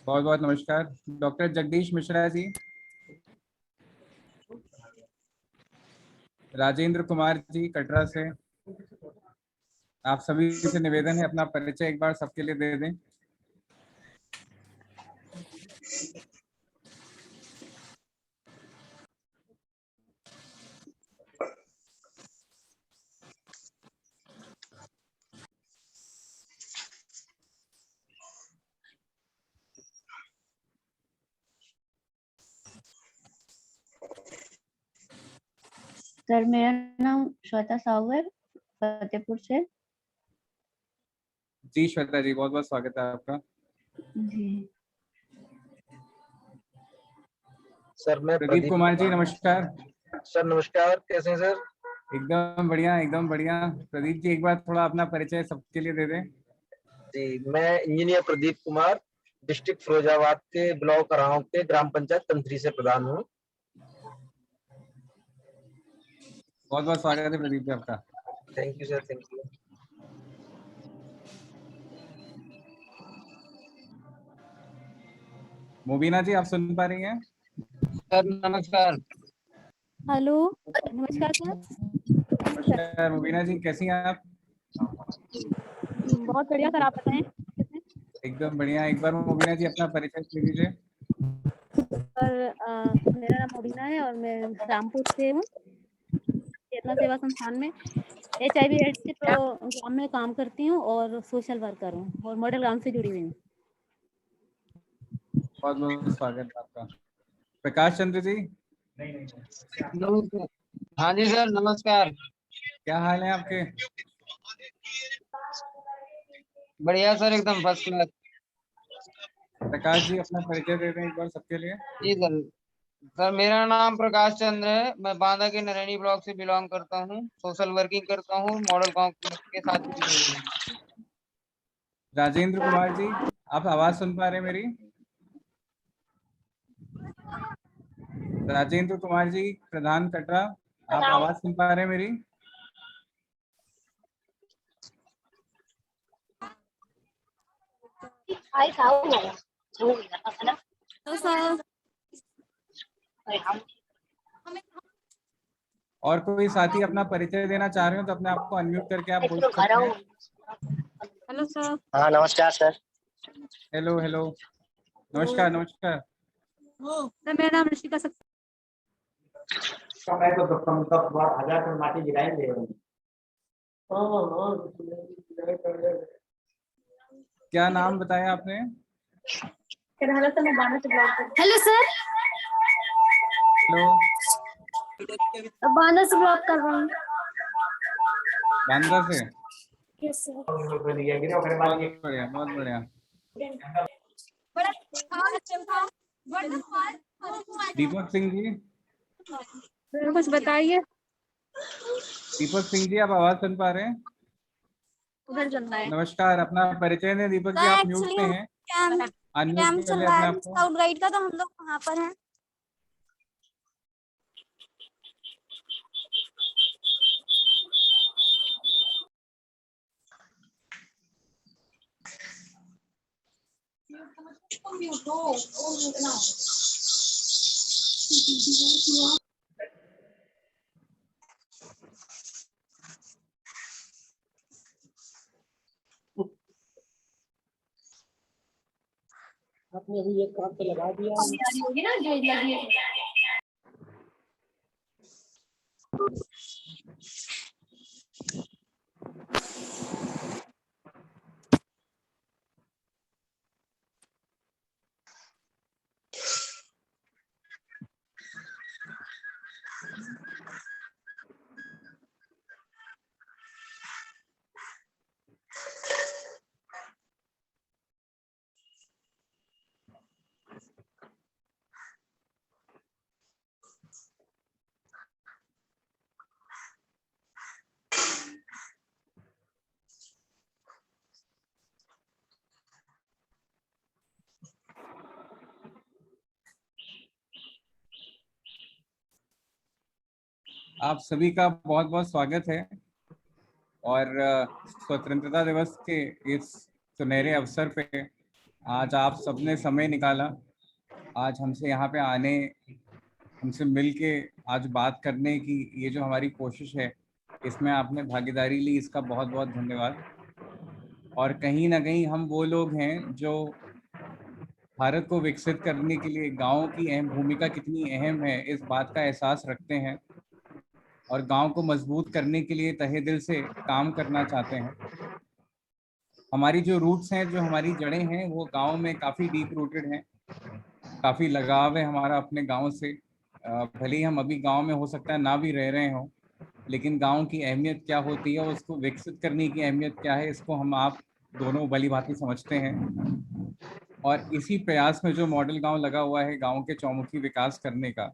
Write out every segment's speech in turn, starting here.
बहुत बहुत नमस्कार। डॉक्टर जगदीश मिश्रा जी, राजेंद्र कुमार जी कटरा से, आप सभी से निवेदन है अपना परिचय एक बार सबके लिए दे दें। सर, मेरा नाम श्वेता साहू है, फतेहपुर से। जी श्वेता जी, बहुत बहुत स्वागत है आपका। जी सर, मैं प्रदीप कुमार जी नमस्कार। सर नमस्कार, कैसे हैं सर? एकदम बढ़िया एकदम बढ़िया। प्रदीप जी एक बार थोड़ा अपना परिचय सबके लिए दे दें। जी, मैं इंजीनियर प्रदीप कुमार, डिस्ट्रिक्ट फिरोजाबाद के ब्लॉक अराव के ग्राम पंचायत तंत्री से प्रधान हूँ। बहुत बहुत स्वागत है प्रदीप जी आपका। Thank you sir, thank you. Mubeena ji, आप सुन पा रही हैं? सर नमस्कार। हेलो, नमस्कार सर। नमस्कार मुबीना जी, कैसी हैं आप? बहुत बढ़िया सर, आप बताएं कैसे हैं? एकदम बढ़िया। एक बार मुबीना जी अपना परिचय दे दीजिए। सर मेरा नाम मुबीना है और मैं रामपुर से हूँ। चेतना सेवा संस्थान में HIV एड्स के प्रोग्राम में काम करती हूँ और सोशल वर्कर हूँ और मॉडल ग्राम से जुड़ी हुई हूँ। बहुत बहुत स्वागत है आपका। प्रकाश चंद्र जी, नमस्कार। हाँ जी सर नमस्कार। क्या हाल है आपके? बढ़िया सर, एकदम फर्स्ट क्लास। प्रकाश जी अपना परिचय दे दें एक बार सबके लिए। जी सर। सर मेरा नाम प्रकाश चंद्र है, मैं बांदा के नरैनी ब्लॉक से बिलोंग करता हूँ। सोशल वर्किंग करता हूँ, मॉडल कॉम्प्लेक्स के साथ भी जुड़ा हुआ हूँ। राजेंद्र कुमार जी, आप आवाज सुन पा रहे हैं मेरी? राजेंद्र कुमार जी, प्रधान कटरा, आप आवाज सुन पा रहे हैं मेरी? और कोई साथी अपना परिचय देना चाह रहे हो तो अपने आप को अनम्यूट करके आप बोल सकते हैं। Hello sir. हाँ नमस्कार सर। हेलो हेलो, नमस्कार नमस्कार। सर मेरा नाम ऋषिका सक्सेना। क्या नाम बताया आपने? हेलो सर, हेलो, बांदा से बात कर रहा हूँ। बांद्रा से। Yes sir. बहुत बढ़िया बहुत बढ़िया। दीपक सिंह जी, कुछ बताइए। दीपक सिंह जी आप आवाज सुन पा रहे हैं? उधर चलना है। नमस्कार, अपना परिचय दें। दीपक जी आप म्यूट पे हैं, अनम्यूट कर ले अपने आप को। स्काउट गाइड का, तो हम लोग वहाँ पर हैं। आपने अभी एक काम पे लगा दिया। होगी ना जो लगी है। आप सभी का बहुत बहुत स्वागत है। और स्वतंत्रता दिवस के इस सुनहरे अवसर पे आज आप सबने समय निकाला, आज हमसे यहाँ पे आने, हमसे मिल के आज बात करने की ये जो हमारी कोशिश है, इसमें आपने भागीदारी ली, इसका बहुत बहुत धन्यवाद। और कहीं ना कहीं हम वो लोग हैं जो भारत को विकसित करने के लिए गाँव की अहम भूमिका कितनी अहम है इस बात का एहसास रखते हैं और गांव को मजबूत करने के लिए तहे दिल से काम करना चाहते हैं। हमारी जो रूट्स हैं, जो हमारी जड़ें हैं, वो गांव में काफ़ी डीप रूटेड हैं, काफ़ी लगाव है हमारा अपने गांव से। भले ही हम अभी गांव में हो सकता है ना भी रह रहे हों, लेकिन गांव की अहमियत क्या होती है, उसको विकसित करने की अहमियत क्या है, इसको हम आप दोनों भली भांति समझते हैं। और इसी प्रयास में जो मॉडल गांव लगा हुआ है गांव के चौमुखी विकास करने का,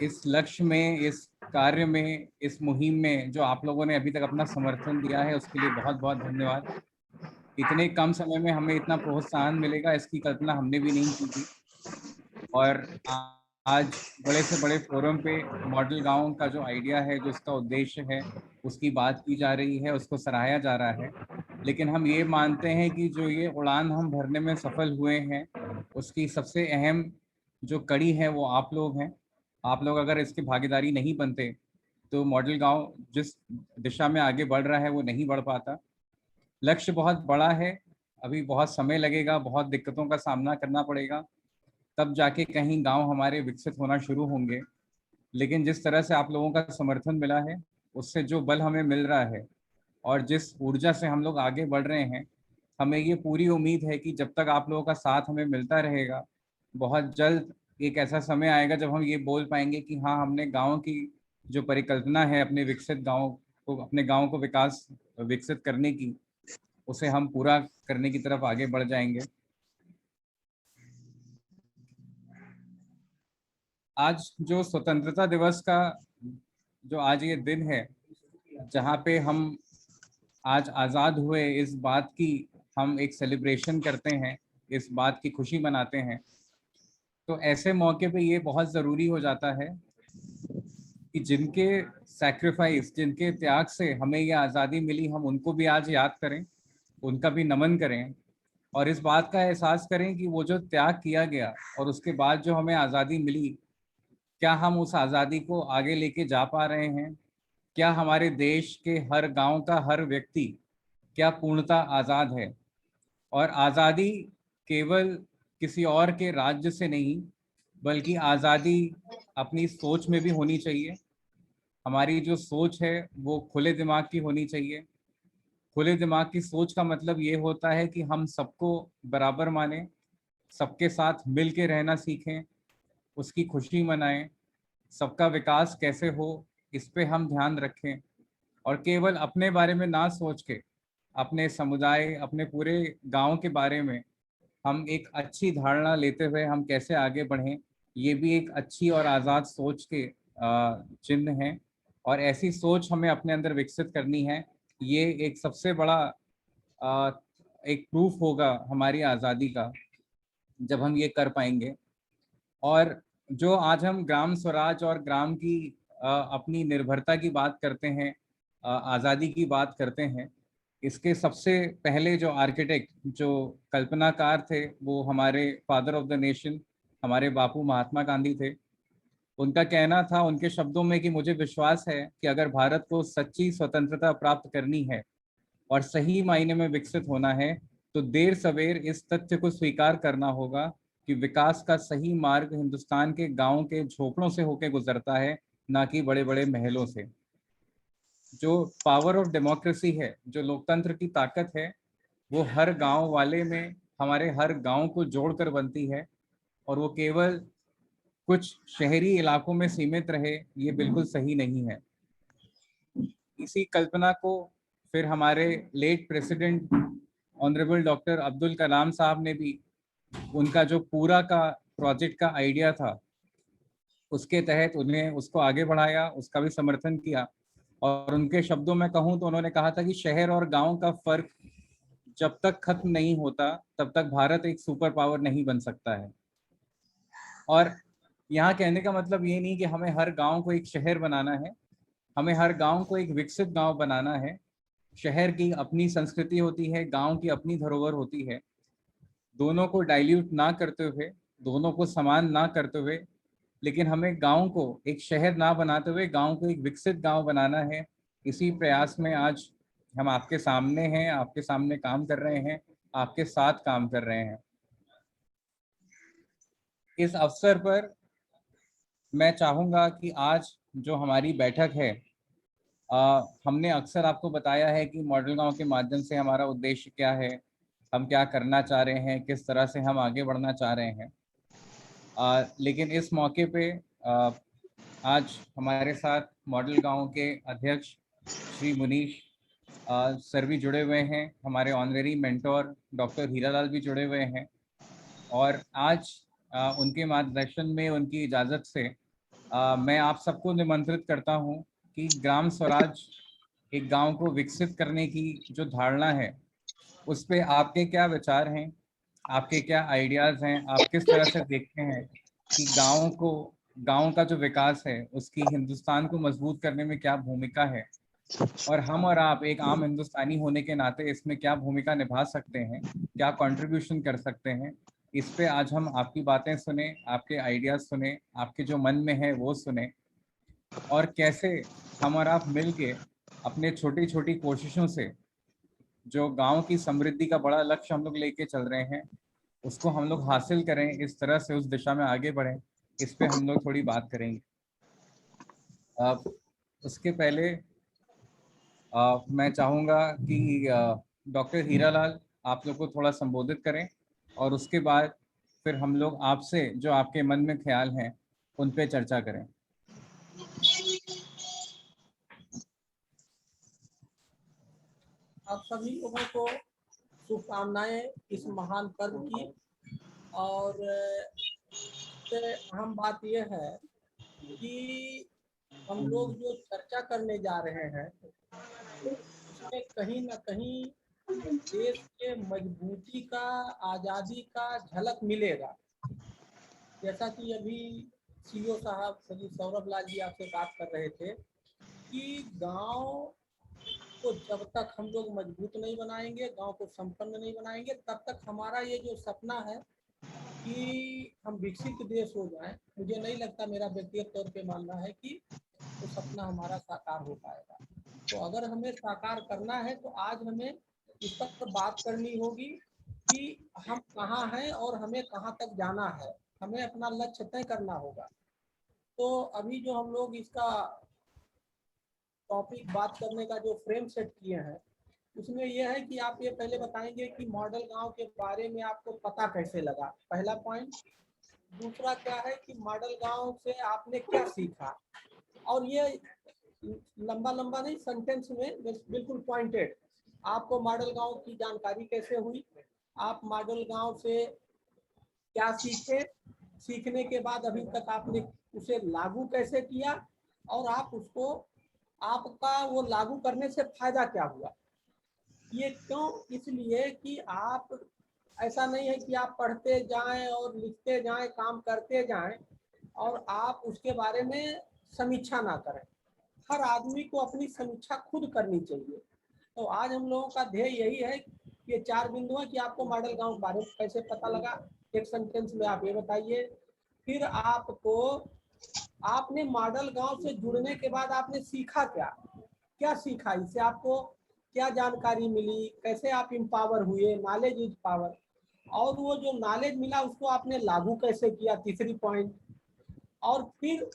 इस लक्ष्य में, इस कार्य में, इस मुहिम में जो आप लोगों ने अभी तक अपना समर्थन दिया है, उसके लिए बहुत बहुत धन्यवाद। इतने कम समय में हमें इतना प्रोत्साहन मिलेगा, इसकी कल्पना हमने भी नहीं की थी। और आज बड़े से बड़े फोरम पे मॉडल गांव का जो आइडिया है, जो उसका उद्देश्य है, उसकी बात की जा रही है, उसको सराहा जा रहा है। लेकिन हम ये मानते हैं कि जो ये उड़ान हम भरने में सफल हुए हैं, उसकी सबसे अहम जो कड़ी है वो आप लोग हैं। आप लोग अगर इसकी भागीदारी नहीं बनते तो मॉडल गांव जिस दिशा में आगे बढ़ रहा है वो नहीं बढ़ पाता। लक्ष्य बहुत बड़ा है, अभी बहुत समय लगेगा, बहुत दिक्कतों का सामना करना पड़ेगा, तब जाके कहीं गांव हमारे विकसित होना शुरू होंगे। लेकिन जिस तरह से आप लोगों का समर्थन मिला है, उससे जो बल हमें मिल रहा है और जिस ऊर्जा से हम लोग आगे बढ़ रहे हैं, हमें ये पूरी उम्मीद है कि जब तक आप लोगों का साथ हमें मिलता रहेगा, बहुत जल्द एक ऐसा समय आएगा जब हम ये बोल पाएंगे कि हाँ, हमने गांव की जो परिकल्पना है अपने विकसित गांव को, अपने गांव को विकसित करने की, उसे हम पूरा करने की तरफ आगे बढ़ जाएंगे। आज जो स्वतंत्रता दिवस का जो आज ये दिन है, जहाँ पे हम आज आज़ाद हुए, इस बात की हम एक सेलिब्रेशन करते हैं, इस बात की खुशी मनाते हैं, तो ऐसे मौके पे ये बहुत ज़रूरी हो जाता है कि जिनके सैक्रिफाइस, जिनके त्याग से हमें ये आज़ादी मिली, हम उनको भी आज याद करें, उनका भी नमन करें और इस बात का एहसास करें कि वो जो त्याग किया गया और उसके बाद जो हमें आज़ादी मिली, क्या हम उस आज़ादी को आगे लेके जा पा रहे हैं? क्या हमारे देश के हर गांव का हर व्यक्ति क्या पूर्णतः आज़ाद है? और आज़ादी केवल किसी और के राज्य से नहीं, बल्कि आज़ादी अपनी सोच में भी होनी चाहिए। हमारी जो सोच है वो खुले दिमाग की होनी चाहिए। खुले दिमाग की सोच का मतलब ये होता है कि हम सबको बराबर मानें, सबके साथ मिल के रहना सीखें, उसकी खुशी मनाएं, सबका विकास कैसे हो इस पे हम ध्यान रखें और केवल अपने बारे में ना सोच के अपने समुदाय, अपने पूरे गांव के बारे में हम एक अच्छी धारणा लेते हुए हम कैसे आगे बढ़ें, ये भी एक अच्छी और आज़ाद सोच के चिन्ह हैं। और ऐसी सोच हमें अपने अंदर विकसित करनी है। ये एक सबसे बड़ा एक प्रूफ होगा हमारी आज़ादी का, जब हम ये कर पाएंगे। और जो आज हम ग्राम स्वराज और ग्राम की अपनी निर्भरता की बात करते हैं, आज़ादी की बात करते हैं, इसके सबसे पहले जो आर्किटेक्ट, जो कल्पनाकार थे, वो हमारे फादर ऑफ द नेशन, हमारे बापू महात्मा गांधी थे। उनका कहना था उनके शब्दों में कि मुझे विश्वास है कि अगर भारत को सच्ची स्वतंत्रता प्राप्त करनी है और सही मायने में विकसित होना है, तो देर सवेर इस तथ्य को स्वीकार करना होगा कि विकास का सही मार्ग हिंदुस्तान के गांव के झोपड़ों से होकर गुजरता है, ना कि बड़े बड़े महलों से। जो पावर ऑफ डेमोक्रेसी है, जो लोकतंत्र की ताकत है, वो हर गांव वाले में, हमारे हर गांव को जोड़कर बनती है और वो केवल कुछ शहरी इलाकों में सीमित रहे, ये बिल्कुल सही नहीं है। इसी कल्पना को फिर हमारे late president honourable doctor Abdul Kalam sahab ने भी, उनका जो पूरा का प्रोजेक्ट का आइडिया था, उसके तहत उन्हें उसको आगे बढ़ाया, उसका भी समर्थन किया। और उनके शब्दों में कहूँ तो उन्होंने कहा था कि शहर और गांव का फर्क जब तक खत्म नहीं होता, तब तक भारत एक सुपर पावर नहीं बन सकता है। और यहाँ कहने का मतलब ये नहीं कि हमें हर गांव को एक शहर बनाना है, हमें हर गांव को एक विकसित गांव बनाना है। शहर की अपनी संस्कृति होती है, गांव की अपनी धरोहर होती है, दोनों को डाइल्यूट ना करते हुए, दोनों को समान ना करते हुए, लेकिन हमें गांव को एक शहर ना बनाते हुए गांव को एक विकसित गांव बनाना है। इसी प्रयास में आज हम आपके सामने हैं, आपके सामने काम कर रहे हैं, आपके साथ काम कर रहे हैं। इस अवसर पर मैं चाहूँगा कि आज जो हमारी बैठक है, हमने अक्सर आपको बताया है कि मॉडल गांव के माध्यम से हमारा उद्देश्य क्या है, हम क्या करना चाह रहे हैं, किस तरह से हम आगे बढ़ना चाह रहे हैं। लेकिन इस मौके पे आज हमारे साथ मॉडल गांव के अध्यक्ष श्री मुनीश सर भी जुड़े हुए हैं, हमारे ऑनरेरी मेंटोर डॉक्टर हीरालाल भी जुड़े हुए हैं, और आज उनके मार्गदर्शन में, उनकी इजाज़त से मैं आप सबको निमंत्रित करता हूं कि ग्राम स्वराज, एक गांव को विकसित करने की जो धारणा है, उस पे आपके क्या विचार हैं, आपके क्या आइडियाज़ हैं, आप किस तरह से देखते हैं कि गांव का जो विकास है उसकी हिंदुस्तान को मजबूत करने में क्या भूमिका है, और हम और आप एक आम हिंदुस्तानी होने के नाते इसमें क्या भूमिका निभा सकते हैं, क्या कंट्रीब्यूशन कर सकते हैं। इस पे आज हम आपकी बातें सुने, आपके आइडियाज सुने, आपके जो मन में है वो सुने, और कैसे हम और आप मिलके अपने छोटी छोटी कोशिशों से जो गांव की समृद्धि का बड़ा लक्ष्य हम लोग लेके चल रहे हैं उसको हम लोग हासिल करें, इस तरह से उस दिशा में आगे बढ़ें। इस पे हम लोग थोड़ी बात करेंगे। उसके पहले मैं चाहूँगा कि डॉक्टर हीरालाल आप लोग को थोड़ा संबोधित करें, और उसके बाद फिर हम लोग आपसे जो आपके मन में ख्याल हैं उन पे चर्चा करें। आप सभी लोगों को शुभकामनाएं इस महान पर्व की। और अहम बात यह है कि हम लोग जो चर्चा करने जा रहे हैं उसमें कहीं ना कहीं देश के मजबूती का, आज़ादी का झलक मिलेगा। जैसा कि अभी सीओ साहब श्री सौरभ लाल जी आपसे बात कर रहे थे कि गांव को जब तक हम लोग मजबूत नहीं बनाएंगे, गांव को संपन्न नहीं बनाएंगे, तब तक हमारा ये जो सपना है कि हम विकसित देश हो जाएं, मुझे नहीं लगता, मेरा व्यक्तिगत तौर पे मानना है कि वो सपना हमारा साकार हो पाएगा। तो अगर हमें साकार करना है तो आज हमें इस पर बात करनी होगी कि हम कहाँ हैं और हमें कहाँ तक जाना है, हमें अपना लक्ष्य तय करना होगा। तो अभी जो हम लोग इसका टॉपिक बात करने का जो फ्रेम सेट किए हैं उसमें यह है कि आप ये पहले बताएंगे कि मॉडल गांव के बारे में आपको पता कैसे लगा, पहला पॉइंट। दूसरा क्या है कि मॉडल गांव से आपने क्या सीखा, और ये लंबा लंबा नहीं, सेंटेंस में बिल्कुल पॉइंटेड, आपको मॉडल गांव की जानकारी कैसे हुई, आप मॉडल गांव से क्या सीखे, सीखने के बाद अभी तक आपने उसे लागू कैसे किया, और आप उसको, आपका वो लागू करने से फायदा क्या हुआ। ये क्यों, इसलिए कि आप, ऐसा नहीं है कि आप पढ़ते जाएं और लिखते जाएं, काम करते जाएं और आप उसके बारे में समीक्षा ना करें। हर आदमी को अपनी समीक्षा खुद करनी चाहिए। तो आज हम लोगों का ध्येय यही है, ये 4 बिंदु है कि आपको मॉडल गांव के बारे में कैसे पता लगा, एक सेंटेंस में आप ये बताइए। फिर आपको, आपने मॉडल गांव से जुड़ने के बाद आपने सीखा क्या, क्या सीखा, इससे आपको क्या जानकारी मिली, कैसे आप एम्पावर हुए, नॉलेज इज पावर, और वो जो नॉलेज मिला उसको आपने लागू कैसे किया, तीसरी पॉइंट। और फिर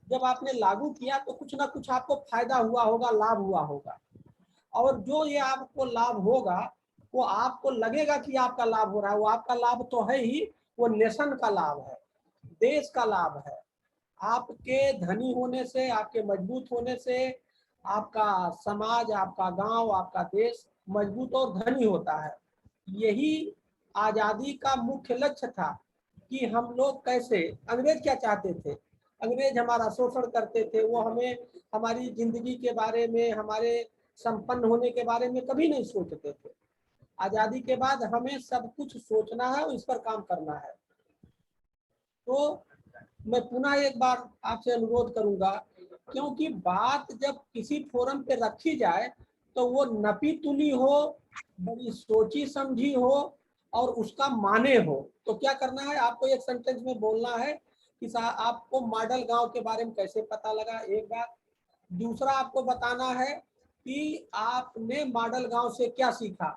जब आपने लागू किया तो कुछ ना कुछ आपको फायदा हुआ होगा, लाभ हुआ होगा, और जो ये आपको लाभ होगा वो आपको लगेगा कि आपका लाभ हो रहा है, वो आपका लाभ तो है ही, वो नेशन का लाभ है, देश का लाभ है। आपके धनी होने से, आपके मजबूत होने से आपका समाज, आपका गांव, आपका देश मजबूत और धनी होता है। यही आज़ादी का मुख्य लक्ष्य था कि हम लोग कैसे, अंग्रेज क्या चाहते थे, अंग्रेज हमारा शोषण करते थे, वो हमें हमारी जिंदगी के बारे में, हमारे संपन्न होने के बारे में कभी नहीं सोचते थे। आज़ादी के बाद हमें सब कुछ सोचना है और इस पर काम करना है। तो मैं पुनः एक बार आपसे अनुरोध करूंगा, क्योंकि बात जब किसी फोरम पे रखी जाए तो वो नपी तुली हो, बड़ी सोची समझी हो और उसका माने हो, तो क्या करना है, आपको एक सेंटेंस में बोलना है कि आपको मॉडल गांव के बारे में कैसे पता लगा, एक बात। दूसरा आपको बताना है कि आपने मॉडल गांव से क्या सीखा।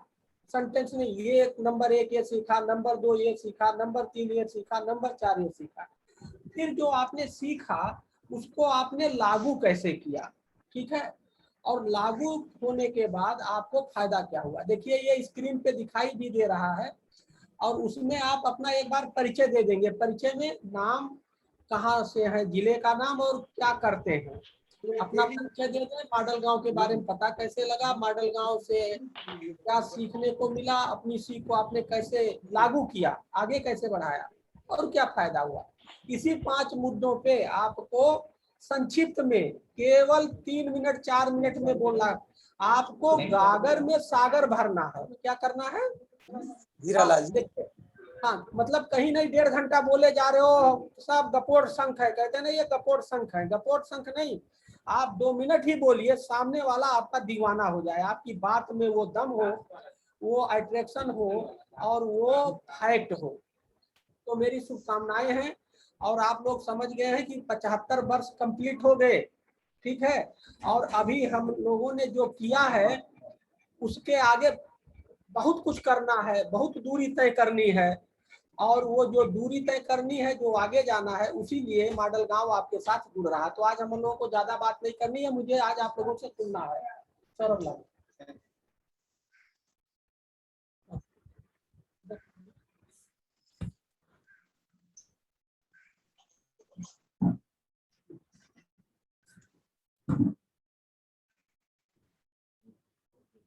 सेंटेंस में ये नंबर 1 ये सीखा, नंबर 2 ये सीखा, नंबर 3 ये सीखा, नंबर 4 ये सीखा। फिर जो आपने सीखा उसको आपने लागू कैसे किया, ठीक है। और लागू होने के बाद आपको फायदा क्या हुआ, देखिए ये स्क्रीन पे दिखाई भी दे रहा है। और उसमें आप अपना एक बार परिचय दे देंगे। परिचय में नाम, कहाँ से है, जिले का नाम और क्या करते हैं, अपना परिचय दे दें। मॉडल गांव के बारे में पता कैसे लगा, मॉडल गांव से क्या सीखने को मिला, अपनी सीख को आपने कैसे लागू किया, आगे कैसे बढ़ाया और क्या फायदा हुआ। इसी 5 मुद्दों पे आपको संक्षिप्त में केवल 3 मिनट 4 मिनट में बोलना। आपको गागर में सागर भरना है। क्या करना है, हाँ, मतलब कहीं नहीं 1.5 घंटा बोले जा रहे हो, सब गपोड़ शंख है, कहते हैं ना ये गपोड़ शंख है, गपोड़ शंख नहीं। आप 2 मिनट ही बोलिए, सामने वाला आपका दीवाना हो जाए, आपकी बात में वो दम हो, वो अट्रैक्शन हो और वो फैक्ट हो। तो मेरी शुभकामनाएं हैं। और आप लोग समझ गए हैं कि 75 वर्ष कंप्लीट हो गए, ठीक है। और अभी हम लोगों ने जो किया है उसके आगे बहुत कुछ करना है, बहुत दूरी तय करनी है। और वो जो दूरी तय करनी है, जो आगे जाना है, उसी लिए मॉडल गांव आपके साथ जुड़ रहा है। तो आज हम लोगों को ज्यादा बात नहीं करनी है, मुझे आज आप लोगों से सुनना है। सौरभ लाल।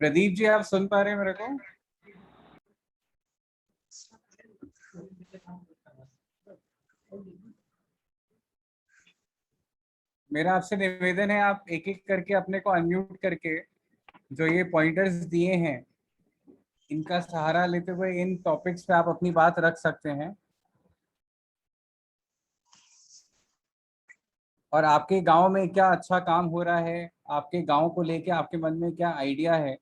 प्रदीप जी, आप सुन पा रहे हैं मेरे को? मेरा आपसे निवेदन है, आप एक एक करके अपने को अनम्यूट करके जो ये पॉइंटर्स दिए हैं इनका सहारा लेते हुए इन टॉपिक्स पे आप अपनी बात रख सकते हैं। और आपके गांव में क्या अच्छा काम हो रहा है, आपके गांव को लेके आपके मन में क्या आइडिया है,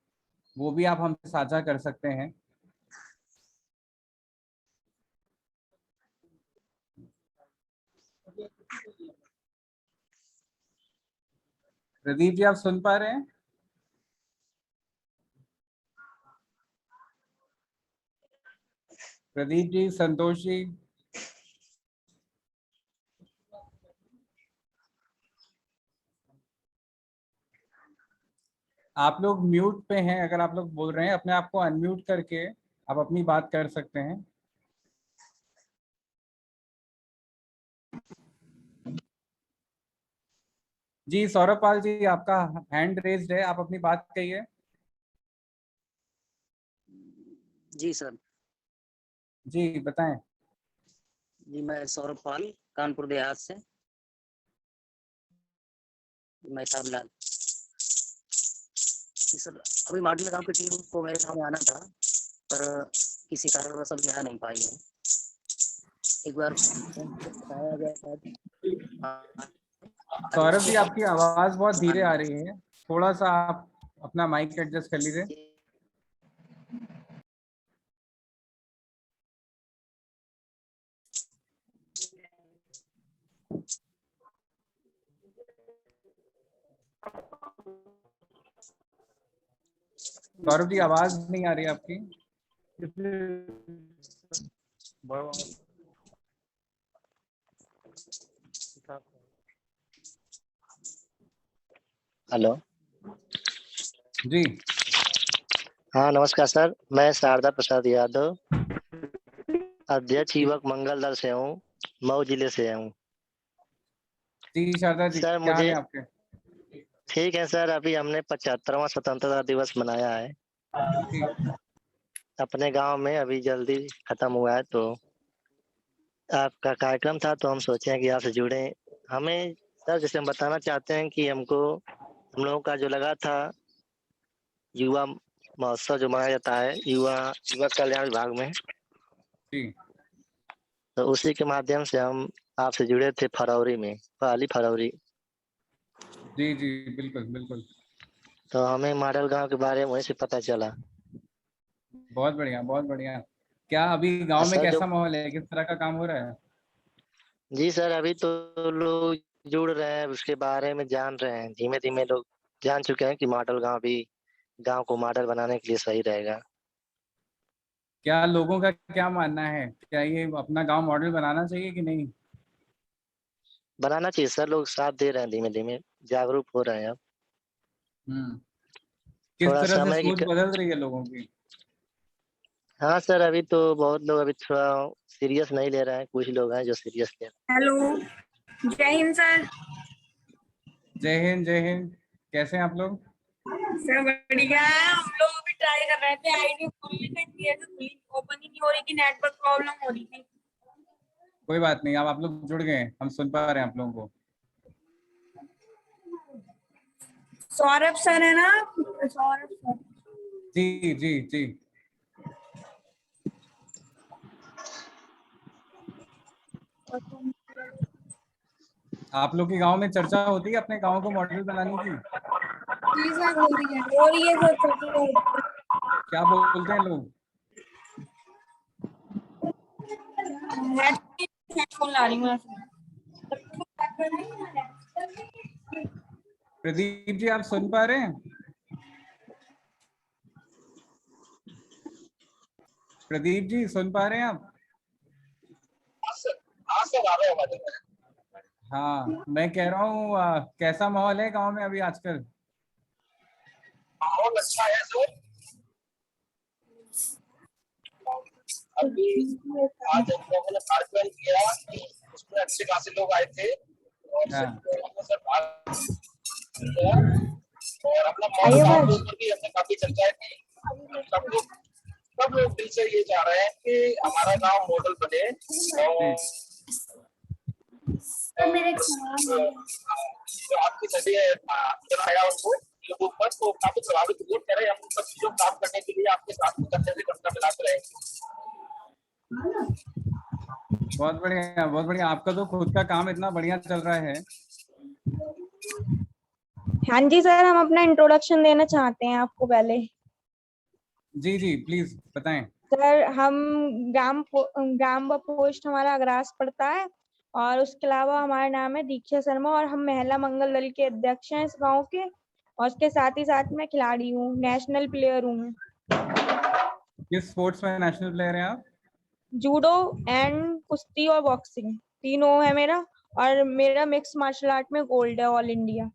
वो भी आप हमसे साझा कर सकते हैं। प्रदीप जी, आप सुन पा रहे हैं? प्रदीप जी, संतोष जी, आप लोग म्यूट पे हैं। अगर आप लोग बोल रहे हैं, अपने आप को अनम्यूट करके आप अपनी बात कर सकते हैं। जी सौरभ पाल जी, आपका हैंड रेज्ड है, आप अपनी बात कहिए। जी सर। जी बताएं। जी मैं सौरभ पाल, कानपुर देहात से। मैं लाल जी सर। अभी मॉडल गांव की टीम को मेरे गांव में आना था, पर किसी कारणवश अभी आ नहीं पाई है। एक बार बताया गया था। सौरभ जी, आपकी आवाज बहुत धीरे आ रही है, थोड़ा सा आप अपना माइक एडजस्ट कर लीजिए। सौरभ जी, आवाज नहीं आ रही है आपकी। हेलो जी। हाँ नमस्कार सर, मैं शारदा प्रसाद यादव, अध्यक्ष युवक मंगल दल से हूँ, मऊ जिले से हूँ। जी शारदा जी, सर क्या हाल मुझे है आपके? ठीक है सर। अभी हमने 75वां स्वतंत्रता दिवस मनाया है अपने गांव में, अभी जल्दी खत्म हुआ है। तो आपका कार्यक्रम था तो हम सोचे हैं कि आपसे जुड़े। हमें सर जैसे हम बताना चाहते हैं कि हमको, हम लोगों का जो लगा था युवा महोत्सव जो मनाया जाता है युवा कल्याण विभाग में, जी तो उसी के माध्यम से हम आपसे जुड़े थे फरवरी में, पहली फरवरी। जी जी, बिल्कुल बिल्कुल। तो हमें मॉडल गांव के बारे में वहीं से पता चला। बहुत बढ़िया, बहुत बढ़िया। क्या अभी गांव में सर जो कैसा माहौल है, किस तरह का काम हो रहा है? जी सर, अभी तो लोग जुड़ रहे हैं, उसके बारे में जान रहे हैं। धीमे धीमे लोग जान चुके हैं कि मॉडल गांव भी गांव को मॉडल बनाने के लिए सही रहेगा। क्या लोगों का क्या मानना है, क्या ये अपना गांव मॉडल बनाना चाहिए कि नहीं? बनाना चाहिए सर, लोग साथ दे रहे हैं, धीमे धीमे जागरूक हो रहे हैं अब। किस थोड़ा तरह से समय की सोच बदल रही है लोगों की? हाँ सर, अभी तो बहुत लोग अभी थोड़ा सीरियस नहीं ले रहे हैं, कुछ लोग हैं जो सीरियस ले रहे हेलो, जय हिंद सर। जय हिंद, जय हिंद। कैसे हैं आप लोग? सर बढ़िया है, हम लोग अभी ट्राई कर रहे थे आईडी खोलने का, ओपन ही नहीं हो रही थी, नेटवर्क प्रॉब्लम हो रही थी। कोई बात नहीं, अब आप लोग जुड़ गए हैं, हम सुन पा रहे हैं आप लोगों को। सौरभ सर है ना, सौरभ सर। जी जी जी। आप लोग के गांव में चर्चा होती है अपने गांव को मॉडल बनाने की? जी सर, हो रही है सर, छोटी हो रही है। क्या बोलते हैं लोग? हेडफोन ला रही हूँ मैं। प्रदीप जी, आप सुन पा रहे हैं? प्रदीप जी, सुन पा रहे हैं आप? हाँ सर, आ रहे हैं। हाँ, मैं कह रहा हूँ कैसा माहौल है गांव में अभी आजकल? माहौल अच्छा है सर। अभी आज हम लोगों ने कार्यक्रम किया, उसमें अच्छे खासे लोग आए थे और हाँ। और अपना मॉडल गांव के ऊपर भी हमने काफी चर्चाएं की। सब लोग दिल से ये चाह रहे हैं कि हमारा गांव मॉडल बने और जो आपकी छवि है आया उनको यूट्यूब पर, तो काफी प्रभावित हुए। कह रहे हम सब चीजों काम करने के लिए आपके साथ करने से करना मिलाते रहेंगे। बहुत बढ़िया, बहुत बढ़िया। आपका तो खुद का काम इतना बढ़िया चल रहा है। हाँ जी सर, हम अपना इंट्रोडक्शन देना चाहते हैं आपको पहले। जी जी, प्लीज बताएं। सर, हम ग्राम व पोस्ट हमारा अग्रास पड़ता है और उसके अलावा हमारा नाम है दीक्षा शर्मा और हम महिला मंगल दल के अध्यक्ष हैं इस गांव के, और उसके साथ ही साथ मैं खिलाड़ी हूँ, नेशनल प्लेयर हूँ मैं। किस स्पोर्ट्स में नेशनल प्लेयर हैं आप? जूडो एंड कुश्ती और बॉक्सिंग तीनों है मेरा, और मेरा मिक्स मार्शल आर्ट में गोल्ड है ऑल इंडिया।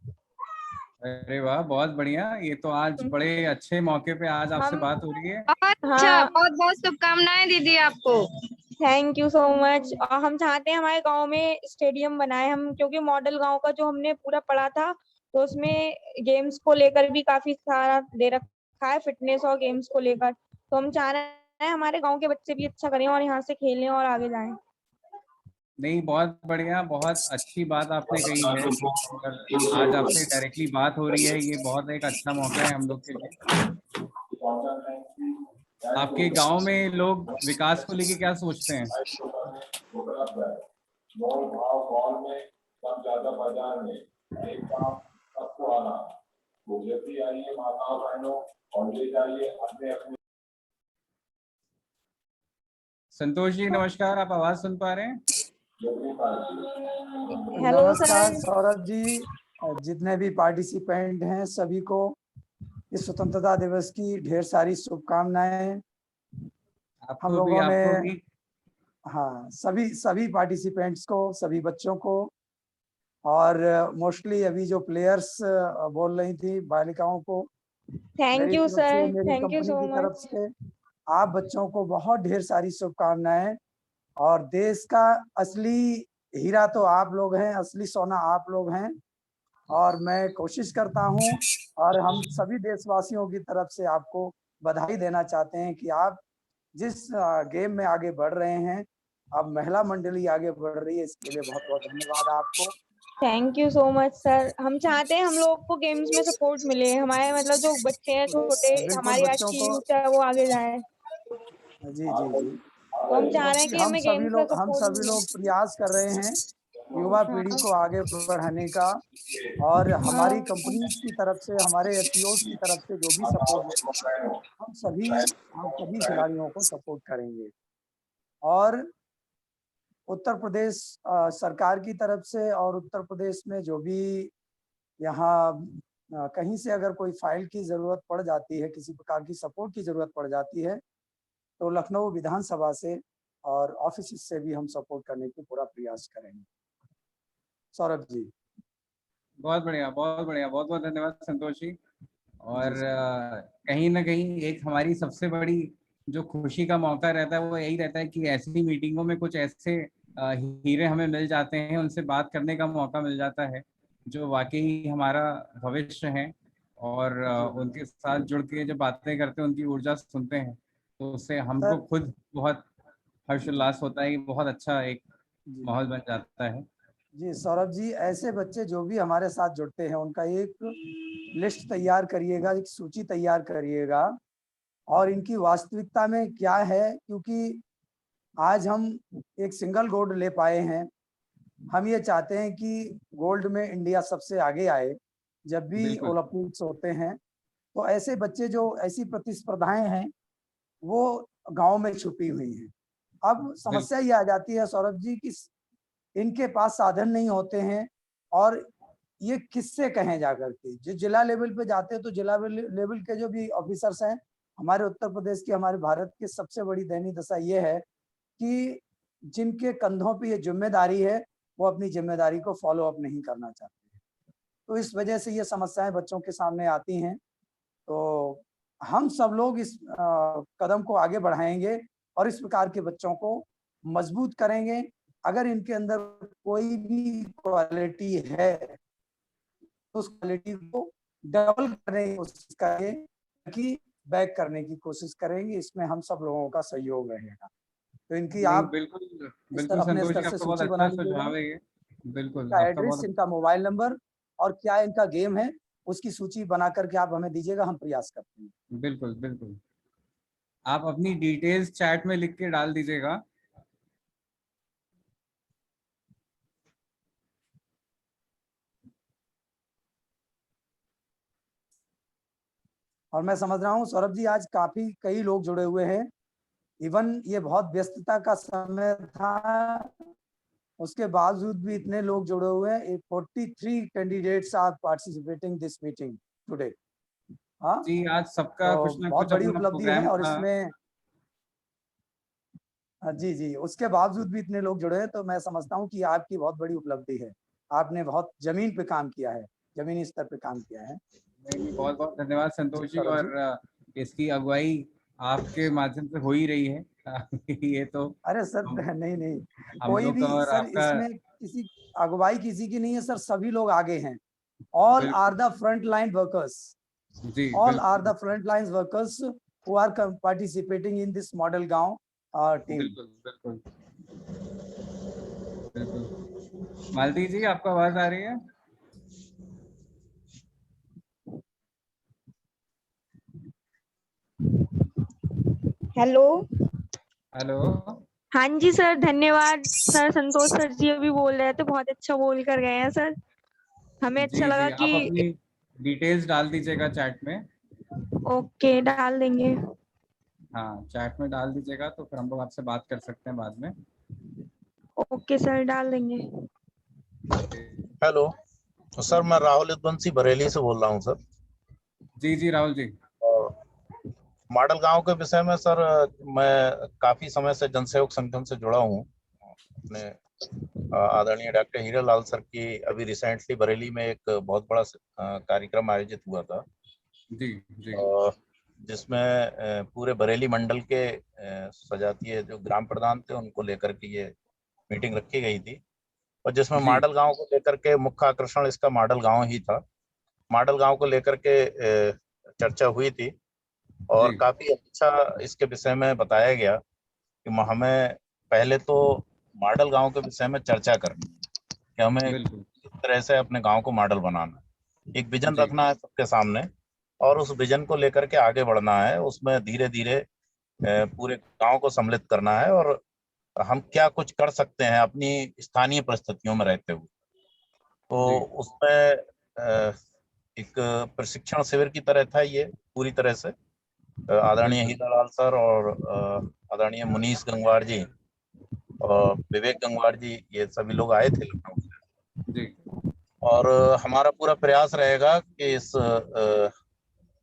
अरे वाह, बहुत बढ़िया। ये तो आज बड़े अच्छे मौके पे आज आपसे बात हो रही है। अच्छा, बहुत बहुत शुभकामनाएं दीदी आपको। Thank you so much. और हम चाहते हैं हमारे गांव में स्टेडियम बनाए हम, क्योंकि मॉडल गांव का जो हमने पूरा पढ़ा था तो उसमें गेम्स को लेकर भी काफी सारा दे रखा है, फिटनेस और गेम्स को लेकर। तो हम चाह रहे हैं हमारे गांव के बच्चे भी अच्छा करें और यहाँ से खेलें और आगे जाएं। नहीं, बहुत बढ़िया, बहुत अच्छी बात आपने कही है। और आज आपसे डायरेक्टली बात हो रही है, ये बहुत एक अच्छा मौका है हम लोग के लिए। आपके गांव में लोग विकास को लेके क्या सोचते हैं? संतोष जी नमस्कार, आप आवाज सुन पा रहे हैं? हेलो नमस्कार सर। सौरभ जी, जितने भी पार्टिसिपेंट हैं सभी को इस स्वतंत्रता दिवस की ढेर सारी शुभकामनाएं। हम लोगों ने हाँ सभी पार्टिसिपेंट्स को, सभी बच्चों को, और मोस्टली अभी जो प्लेयर्स बोल रही थी बालिकाओं को, थैंक यू सर, मेरी थैंक यू कंपनी सो की तरफ मच। से आप बच्चों को बहुत ढेर सारी शुभकामनाएं। और देश का असली हीरा तो आप लोग हैं, असली सोना आप लोग हैं। और मैं कोशिश करता हूं और हम सभी देशवासियों की तरफ से आपको बधाई देना चाहते हैं कि आप जिस गेम में आगे बढ़ रहे हैं, अब महिला मंडली आगे बढ़ रही है, इसके लिए बहुत बहुत धन्यवाद आपको। Thank you so much sir. हम चाहते हैं हम लोग को गेम्स में सपोर्ट मिले, हमारे मतलब जो बच्चे हैं छोटे, हमारी आज की यूथ है वो आगे जाए। जी जी जी। तो हम चाह रहे हैं कि हमें गेम्स का हम सपोर्ट सभी लोग प्रयास कर रहे हैं युवा पीढ़ी को आगे बढ़ाने का, और हमारी कंपनी की तरफ से, हमारे एफपीओ की तरफ से जो भी सपोर्ट हम सभी खिलाड़ियों को सपोर्ट करेंगे। और उत्तर प्रदेश सरकार की तरफ से और उत्तर प्रदेश में जो भी यहाँ कहीं से अगर कोई फाइल की जरूरत पड़ जाती है, किसी प्रकार की सपोर्ट की जरूरत पड़ जाती है, तो लखनऊ विधानसभा से और ऑफिस से भी हम सपोर्ट करने की पूरा प्रयास करेंगे। सौरभ जी। बहुत बढ़िया, बहुत बढ़िया, बहुत बहुत धन्यवाद संतोष जी। और कहीं ना कहीं एक हमारी सबसे बड़ी जो खुशी का मौका रहता है वो यही रहता है कि ऐसी मीटिंगों में कुछ ऐसे हीरे हमें मिल जाते हैं, उनसे बात करने का मौका मिल जाता है जो वाकई हमारा भविष्य है। और उनके साथ जुड़ के जब बातें करते हैं, उनकी ऊर्जा सुनते हैं, तो उससे हमको खुद बहुत हर्षोल्लास होता है कि बहुत अच्छा एक माहौल बन जाता है। जी सौरभ जी, ऐसे बच्चे जो भी हमारे साथ जुड़ते हैं उनका एक लिस्ट तैयार करिएगा, एक सूची तैयार करिएगा और इनकी वास्तविकता में क्या है, क्योंकि आज हम एक सिंगल गोल्ड ले पाए हैं। हम ये चाहते हैं कि गोल्ड में इंडिया सबसे आगे आए जब भी ओलंपिक्स होते हैं। तो ऐसे बच्चे जो ऐसी प्रतिस्पर्धाएं हैं वो गांव में छुपी हुई हैं। अब समस्या ये आ जाती है सौरभ जी कि इनके पास साधन नहीं होते हैं और ये किससे कहें जाकर के। जो जिला लेवल पे जाते हैं तो जिला लेवल के जो भी ऑफिसर्स हैं, हमारे उत्तर प्रदेश की, हमारे भारत की सबसे बड़ी दयनीय दशा ये है कि जिनके कंधों पे ये जिम्मेदारी है वो अपनी जिम्मेदारी को फॉलो अप नहीं करना चाहते। तो इस वजह से ये समस्याएं बच्चों के सामने आती हैं। तो हम सब लोग इस कदम को आगे बढ़ाएंगे और इस प्रकार के बच्चों को मजबूत करेंगे। अगर इनके अंदर कोई भी क्वालिटी है तो उस क्वालिटी को डबल करने की कोशिश करेंगे, कि बैक करने की कोशिश करेंगे। इसमें हम सब लोगों का सहयोग रहेगा। तो इनकी आप बिल्कुल बिल्कुल अपने स्तर से सूची बना लीजिएगा। बिल्कुल, इनका एड्रेस, इनका मोबाइल नंबर और क्या इनका गेम है उसकी सूची बना करके आप हमें दीजिएगा, हम प्रयास करते हैं। बिल्कुल बिल्कुल, आप अपनी डिटेल्स चैट में लिख के डाल दीजिएगा। और मैं समझ रहा हूँ सौरभ जी आज काफी कई लोग जुड़े हुए हैं। इवन ये बहुत व्यस्तता का समय था, उसके बावजूद भी इतने लोग जुड़े हुए हैं। 43 candidates are participating this meeting today. हाँ जी, आज सबका तो कुछ ना बहुत कुछ बड़ी अपना उपलब्धि है। प्रोग्राम और था। इसमें जी उसके बावजूद भी इतने लोग जुड़े हैं, तो मैं समझता हूँ कि आपकी बहुत बड़ी उपलब्धि है। आपने बहुत जमीन पे काम किया है, जमीनी स्तर पे काम किया है। बहुत बहुत धन्यवाद संतोष जी। और इसकी अगुवाई आपके माध्यम से हो ही रही है। ये तो अरे सर नहीं हम कोई लोग भी और सर आपका इसमें किसी अगुवाई किसी की नहीं है सर, सभी लोग आगे हैं। All are the front line workers, all are the front line workers who are participating in this model गांव टीम। बिल्कुल बिल्कुल बिल्कुल। मालती जी, आपको आवाज आ रही है? Hello hello. हाँ जी सर, धन्यवाद सर। संतोष सर जी अभी बोल रहे थे, बहुत अच्छा बोल कर गए हैं सर। हमें अच्छा लगा आप कि अपनी डिटेल्स डाल दीजिएगा चैट में। ओके, डाल देंगे। हाँ, चैट में डाल दीजिएगा तो फिर हम लोग आपसे बात कर सकते हैं बाद में। ओके सर, डाल देंगे। हेलो सर, मैं राहुल यदुवंशी बरेली से बोल रहा हूँ सर। जी राहुल जी। मॉडल गांव के विषय में सर, मैं काफी समय से जनसहयोग संगठन से जुड़ा हूँ। अपने आदरणीय डॉक्टर हीरालाल सर की अभी रिसेंटली बरेली में एक बहुत बड़ा कार्यक्रम आयोजित हुआ था। जी जिसमें पूरे बरेली मंडल के सजातीय जो ग्राम प्रधान थे उनको लेकर के ये मीटिंग रखी गई थी, और जिसमें मॉडल गांव को लेकर के मुख्य आकर्षण इसका मॉडल गांव ही था। मॉडल गांव को लेकर के चर्चा हुई थी और काफी अच्छा इसके विषय में बताया गया कि हमें पहले तो मॉडल गांव के विषय में चर्चा करनी कि हमें किस तरह से अपने गांव को मॉडल बनाना है, एक विजन रखना है सबके सामने और उस विजन को लेकर के आगे बढ़ना है। उसमें धीरे धीरे पूरे गांव को सम्मिलित करना है और हम क्या कुछ कर सकते हैं अपनी स्थानीय परिस्थितियों में रहते हुए। तो उसमें एक प्रशिक्षण शिविर की तरह था ये पूरी तरह से। आदरणीय हीरालाल सर और आदरणीय मुनीश गंगवार जी और विवेक गंगवार जी, ये सभी लोग आए थे लखनऊ से। जी और हमारा पूरा प्रयास रहेगा कि इस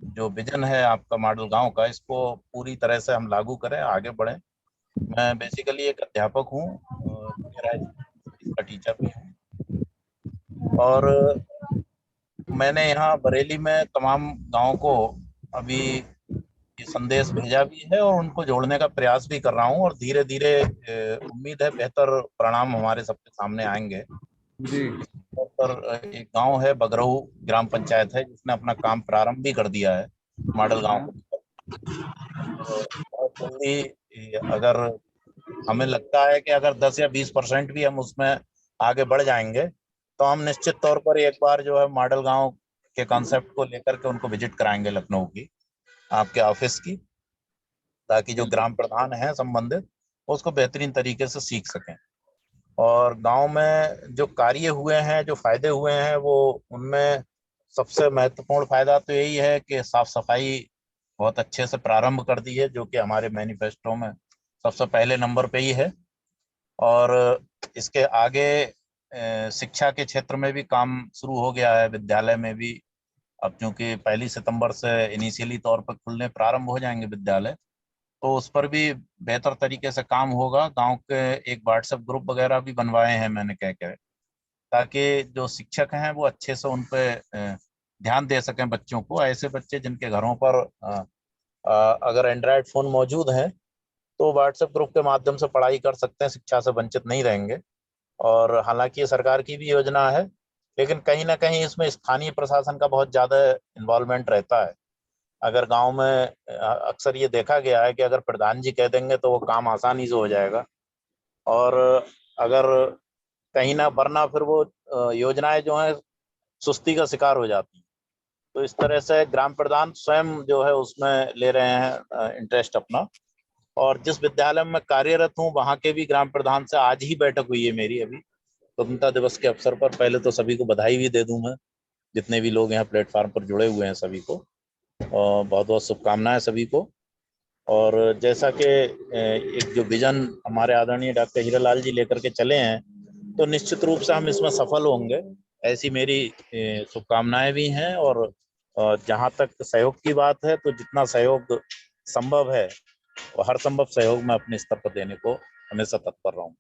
जो विजन है आपका मॉडल गांव का, इसको पूरी तरह से हम लागू करें, आगे बढ़ें। मैं बेसिकली एक अध्यापक हूँ, इसका टीचर भी हूँ, और मैंने यहाँ बरेली में तमाम गांव को अभी ये संदेश भेजा भी है और उनको जोड़ने का प्रयास भी कर रहा हूँ, और धीरे धीरे उम्मीद है बेहतर परिणाम हमारे सबके सामने आएंगे। जी। पर एक गांव है बगरऊ ग्राम पंचायत है, जिसने अपना काम प्रारंभ भी कर दिया है मॉडल गांव को। बहुत जल्दी अगर हमें लगता है कि अगर 10 या 20% भी हम उसमें आगे बढ़ जाएंगे, तो हम निश्चित तौर पर एक बार जो है मॉडल गांव के कॉन्सेप्ट को लेकर के उनको विजिट कराएंगे लखनऊ की, आपके ऑफिस की, ताकि जो ग्राम प्रधान हैं संबंधित उसको बेहतरीन तरीके से सीख सकें। और गांव में जो कार्य हुए हैं, जो फायदे हुए हैं, वो उनमें सबसे महत्वपूर्ण फायदा तो यही है कि साफ सफाई बहुत अच्छे से प्रारंभ कर दी है, जो कि हमारे मैनिफेस्टो में सबसे पहले नंबर पे ही है। और इसके आगे शिक्षा के क्षेत्र में भी काम शुरू हो गया है, विद्यालय में भी। अब चूंकि 1 सितंबर से इनिशियली तौर पर खुलने प्रारंभ हो जाएंगे विद्यालय, तो उस पर भी बेहतर तरीके से काम होगा। गांव के एक व्हाट्सएप ग्रुप वगैरह भी बनवाए हैं मैंने कह के, ताकि जो शिक्षक हैं वो अच्छे से उन पे ध्यान दे सकें बच्चों को। ऐसे बच्चे जिनके घरों पर अगर एंड्रॉयड फोन मौजूद है, तो व्हाट्सएप ग्रुप के माध्यम से पढ़ाई कर सकते हैं, शिक्षा से वंचित नहीं रहेंगे। और हालांकि ये सरकार की भी योजना है, लेकिन कहीं ना कहीं इसमें स्थानीय प्रशासन का बहुत ज़्यादा इन्वॉल्वमेंट रहता है। अगर गांव में अक्सर ये देखा गया है कि अगर प्रधान जी कह देंगे तो वो काम आसानी से हो जाएगा, और अगर कहीं ना, वरना फिर वो योजनाएं जो हैं सुस्ती का शिकार हो जाती हैं। तो इस तरह से ग्राम प्रधान स्वयं जो है उसमें ले रहे हैं इंटरेस्ट अपना। और जिस विद्यालय में कार्यरत हूँ, वहाँ के भी ग्राम प्रधान से आज ही बैठक हुई है मेरी, अभी स्वतंत्रता दिवस के अवसर पर। पहले तो सभी को बधाई भी दे दूं मैं, जितने भी लोग यहाँ प्लेटफॉर्म पर जुड़े हुए हैं सभी को, और बहुत बहुत शुभकामनाएं सभी को। और जैसा कि एक जो विजन हमारे आदरणीय डॉक्टर हीरालाल जी लेकर के चले हैं, तो निश्चित रूप से हम इसमें सफल होंगे, ऐसी मेरी शुभकामनाएं भी हैं। और जहां तक सहयोग की बात है, तो जितना सहयोग संभव है और हर संभव सहयोग मैं अपने स्तर पर देने को हमेशा तत्पर रहूं।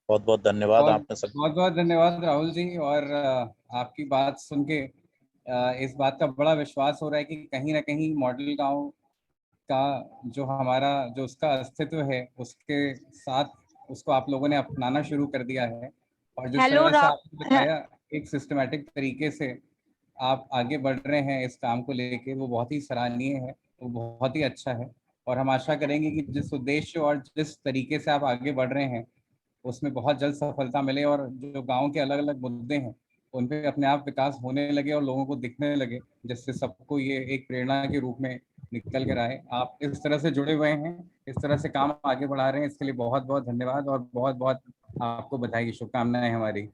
बहुत बहुत धन्यवाद आपने सब। बहुत बहुत धन्यवाद राहुल जी। और आपकी बात सुन के इस बात का बड़ा विश्वास हो रहा है कि कहीं ना कहीं मॉडल गांव का जो हमारा जो उसका अस्तित्व है, उसके साथ उसको आप लोगों ने अपनाना शुरू कर दिया है। और जिस तरह से आपने बताया एक सिस्टमैटिक तरीके से आप आगे बढ़ रहे हैं इस काम को लेके, वो बहुत ही सराहनीय है, वो बहुत ही अच्छा है। और हम आशा करेंगे कि जिस उद्देश्य और जिस तरीके से आप आगे बढ़ रहे हैं उसमें बहुत जल्द सफलता मिले, और जो गांव के अलग अलग मुद्दे हैं उन पे अपने आप विकास होने लगे और लोगों को दिखने लगे, जिससे सबको ये एक प्रेरणा के रूप में निकल कर आए। आप इस तरह से जुड़े हुए हैं, इस तरह से काम आगे बढ़ा रहे हैं, इसके लिए बहुत बहुत धन्यवाद और बहुत बहुत आपको बधाई, शुभकामनाएं हमारी।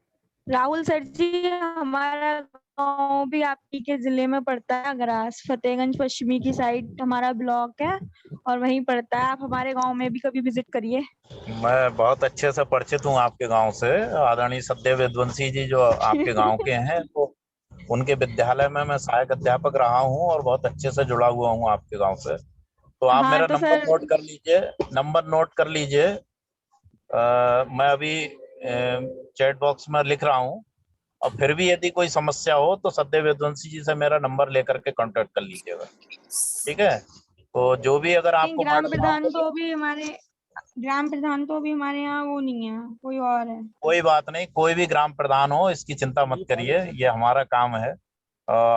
राहुल सर जी, हमारा गांव भी आपकी के जिले में पड़ता है, अगरास फतेहगंज पश्चिमी की साइड हमारा ब्लॉक है और वहीं पड़ता है। आप हमारे गांव में भी कभी विजिट करिए। मैं बहुत अच्छे से परिचित हूँ आपके गांव से। आदरणीय सत्यदेव विद्वंसी जी जो आपके गांव के हैं, तो उनके विद्यालय में मैं सहायक अध्यापक रहा हूँ और बहुत अच्छे से जुड़ा हुआ हूँ आपके गांव से। तो आप मेरा नंबर नोट कर लीजिए, नंबर नोट कर लीजिए। मैं अभी चैट बॉक्स में लिख रहा हूँ, और फिर भी यदि कोई समस्या हो तो सत्यदेव विद्वंसी जी से मेरा नंबर लेकर के कांटेक्ट कर लीजिएगा, ठीक है। तो जो भी अगर आपको ग्राम प्रधान तो अभी हमारे यहाँ वो नहीं है, कोई और है। कोई बात नहीं, कोई भी ग्राम प्रधान हो, इसकी चिंता मत करिए, ये हमारा काम है।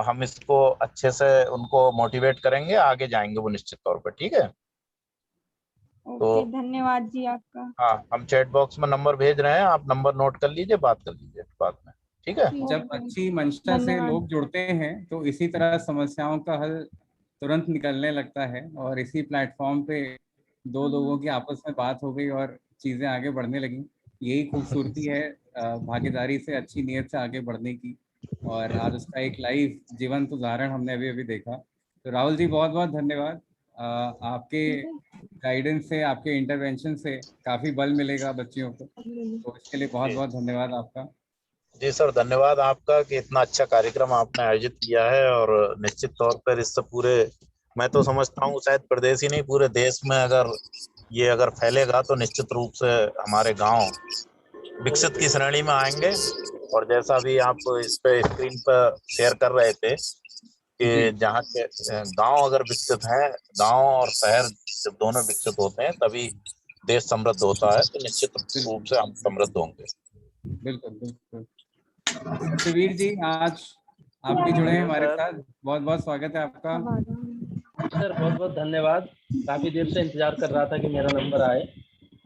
हम इसको अच्छे से उनको मोटिवेट करेंगे, आगे जाएंगे वो निश्चित तौर पर, ठीक है। ओके, धन्यवाद जी आपका। हाँ, हम चैट बॉक्स में नंबर भेज रहे हैं, आप नंबर नोट कर लीजिए, बात कर लीजिए बाद में, ठीक है। जब अच्छी मंशा से लोग जुड़ते हैं तो इसी तरह समस्याओं का हल तुरंत निकलने लगता है, और इसी प्लेटफॉर्म पे दो लोगों की आपस में बात हो गई और चीज़ें आगे बढ़ने लगी। यही खूबसूरती है भागीदारी से, अच्छी नीयत से आगे बढ़ने की। और आज उसका एक लाइव जीवंत उदाहरण हमने अभी अभी देखा। तो राहुल जी बहुत बहुत धन्यवाद। आपके गाइडेंस से, आपके इंटरवेंशन से काफी बल मिलेगा बच्चियों को, तो इसके लिए बहुत बहुत धन्यवाद आपका। जी सर, धन्यवाद आपका कि इतना अच्छा कार्यक्रम आपने आयोजित किया है। और निश्चित तौर पर इससे पूरे, मैं तो समझता हूँ शायद प्रदेश ही नहीं पूरे देश में अगर फैलेगा तो निश्चित रूप से हमारे गांव विकसित की श्रेणी में आएंगे। और जैसा भी आप इस पे स्क्रीन पर शेयर कर रहे थे कि जहाँ के गांव अगर विकसित हैं, गांव और शहर जब दोनों विकसित होते हैं तभी देश समृद्ध होता है, तो निश्चित रूप से हम समृद्ध होंगे। बिल्कुल बिल्कुल। सत्यवीर जी, आज आप भी जुड़े हैं हमारे साथ, बहुत बहुत स्वागत है आपका। सर बहुत बहुत धन्यवाद, काफी देर से इंतजार कर रहा था कि मेरा नंबर आए।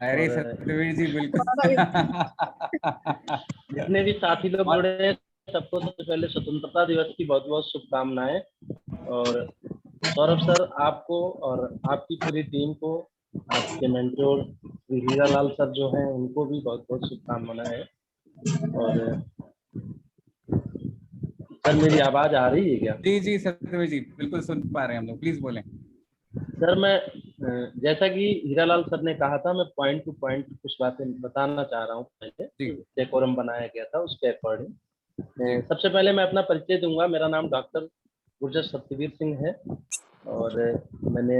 अरे सत्यवीर जी बिल्कुल। जितने भी साथी लोग जुड़े हैं सबको सबसे पहले स्वतंत्रता दिवस की बहुत बहुत शुभकामनाएं। और सौरभ सर, आपको और आपकी पूरी टीम को, आपके मेंटोर हीरालाल सर जो हैं उनको भी बहुत बहुत शुभकामनाएं। और सर मेरी आवाज आ रही है क्या? जी जी सत्यवीर जी बिल्कुल सुन पा रहे हैं हम लोग, प्लीज बोलें। सर मैं जैसा कि हीरालाल सर ने कहा था, मैं पॉइंट टू पॉइंट कुछ बातें बताना चाह रहा हूँ। पहले डेकोरम बनाया गया था उसके अकॉर्डिंग सबसे पहले मैं अपना परिचय दूंगा। मेरा नाम डॉक्टर गुर्जर सत्यवीर सिंह है और मैंने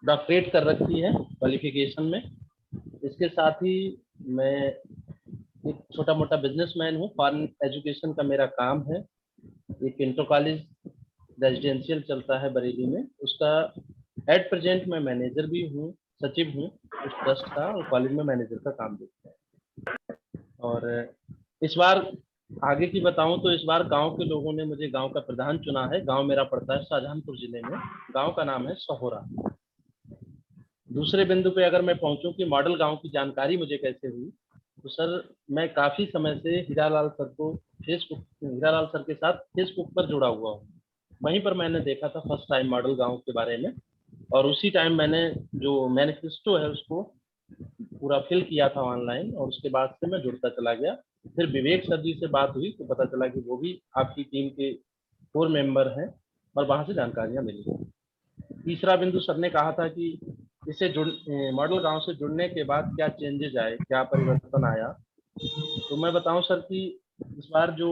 डॉक्टरेट कर रखी है क्वालिफिकेशन में। इसके साथ ही मैं एक छोटा मोटा बिजनेसमैन हूँ। फॉरेन एजुकेशन का मेरा काम है। एक इंटर कॉलेज रेजिडेंशियल चलता है बरेली में, उसका एट प्रेजेंट मैं मैनेजर भी हूँ, सचिव हूँ उस ट्रस्ट का, और कॉलेज में मैनेजर का काम देखते हैं। और इस बार आगे की बताऊं तो इस बार गांव के लोगों ने मुझे गांव का प्रधान चुना है। गांव मेरा पड़ता है शाहजहानपुर जिले में, गांव का नाम है सहोरा। दूसरे बिंदु पे अगर मैं पहुंचूं कि मॉडल गांव की जानकारी मुझे कैसे हुई, तो सर मैं काफी समय से हीरालाल सर के साथ फेसबुक पर जुड़ा हुआ हूँ। वहीं पर मैंने देखा था फर्स्ट टाइम मॉडल गांव के बारे में, और उसी टाइम मैंने जो मैनिफेस्टो है उसको पूरा फिल किया था ऑनलाइन, और उसके बाद से मैं जुड़ता चला गया। फिर विवेक सर जी से बात हुई तो पता चला कि वो भी आपकी टीम के कोर मेंबर हैं, और वहां से जानकारियां मिली। तीसरा बिंदु, सर ने कहा था कि इसे मॉडल गांव से जुड़ने के बाद क्या चेंजेस आए, क्या परिवर्तन आया। तो मैं बताऊं सर कि इस बार जो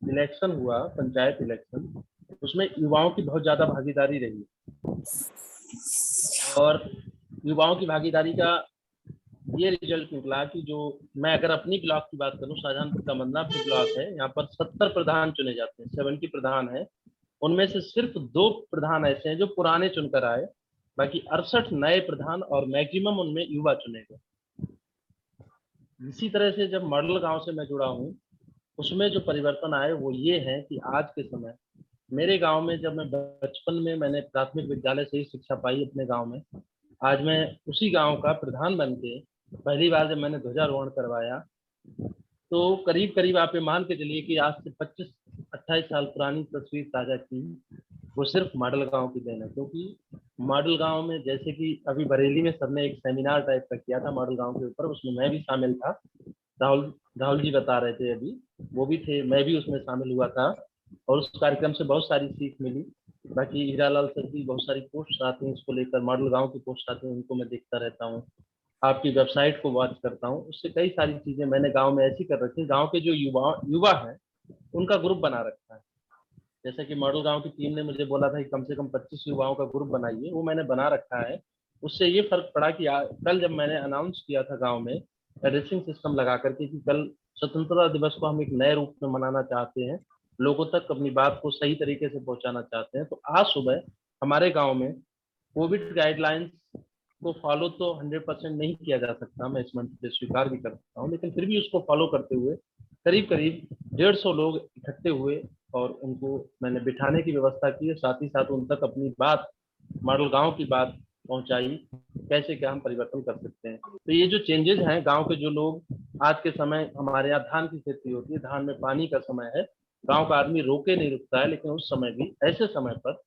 इलेक्शन हुआ, पंचायत इलेक्शन, उसमें युवाओं की बहुत ज्यादा भागीदारी रही, और युवाओं की भागीदारी का ये रिजल्ट निकला कि जो मैं अगर अपनी ब्लॉक की बात करूं, शाहजहानपुर का मदनापुर ब्लॉक है, यहाँ पर 70 प्रधान चुने जाते हैं, 70 प्रधान है। उनमें से सिर्फ 2 प्रधान ऐसे हैं जो पुराने चुनकर आए, बाकी 68 नए प्रधान, और मैक्सिमम उनमें युवा चुने गए। इसी तरह से जब मॉडल गांव से मैं जुड़ा हूँ, उसमें जो परिवर्तन आए वो ये है कि आज के समय मेरे गांव में, जब मैं बचपन में मैंने प्राथमिक विद्यालय से ही शिक्षा पाई अपने गांव में, आज मैं उसी गांव का प्रधान बन के पहली बार जब मैंने ध्वजारोहण करवाया, तो करीब करीब आप ये मान के चलिए कि आज से 25-28 साल पुरानी तस्वीर ताजा की, वो सिर्फ मॉडल गांव की देन है। क्योंकि मॉडल गांव में, जैसे कि अभी बरेली में सर ने एक सेमिनार टाइप का किया था मॉडल गांव के ऊपर, उसमें मैं भी शामिल था। राहुल जी बता रहे थे अभी, वो भी थे, मैं भी उसमें शामिल हुआ था, और उस कार्यक्रम से बहुत सारी सीख मिली। बाकी हीरालाल सर की बहुत सारी पोस्ट आती हैं इसको लेकर, मॉडल गांव की पोस्ट आती हैं, उनको मैं देखता रहता हूँ, आपकी वेबसाइट को वॉच करता हूँ। उससे कई सारी चीजें मैंने गांव में ऐसी कर रखी, गांव के जो युवा हैं उनका ग्रुप बना रखा है। जैसे कि मॉडल गांव की टीम ने मुझे बोला था कि कम से कम 25 युवाओं का ग्रुप बनाइए, वो मैंने बना रखा है। उससे ये फर्क पड़ा कि कल जब मैंने अनाउंस किया था गाँव में एड्रेसिंग सिस्टम लगा करके कि कल स्वतंत्रता दिवस को हम एक नए रूप में मनाना चाहते हैं, लोगों तक अपनी बात को सही तरीके से पहुंचाना चाहते हैं, तो आज सुबह हमारे गांव में कोविड गाइडलाइंस को फॉलो तो 100% नहीं किया जा सकता, मैं इस मंच पे स्वीकार भी करता हूँ, लेकिन फिर भी उसको फॉलो करते हुए करीब करीब 150 लोग इकट्ठे हुए, और उनको मैंने बिठाने की व्यवस्था की, साथ ही साथ उन तक अपनी बात, मॉडल गांव की बात पहुंचाई, कैसे क्या हम परिवर्तन कर सकते हैं। तो ये जो चेंजेस हैं, गांव के जो लोग, आज के समय हमारे यहाँ धान की खेती होती है, धान में पानी का समय है, गांव का आदमी रोके नहीं रुकता है, लेकिन उस समय भी, ऐसे समय पर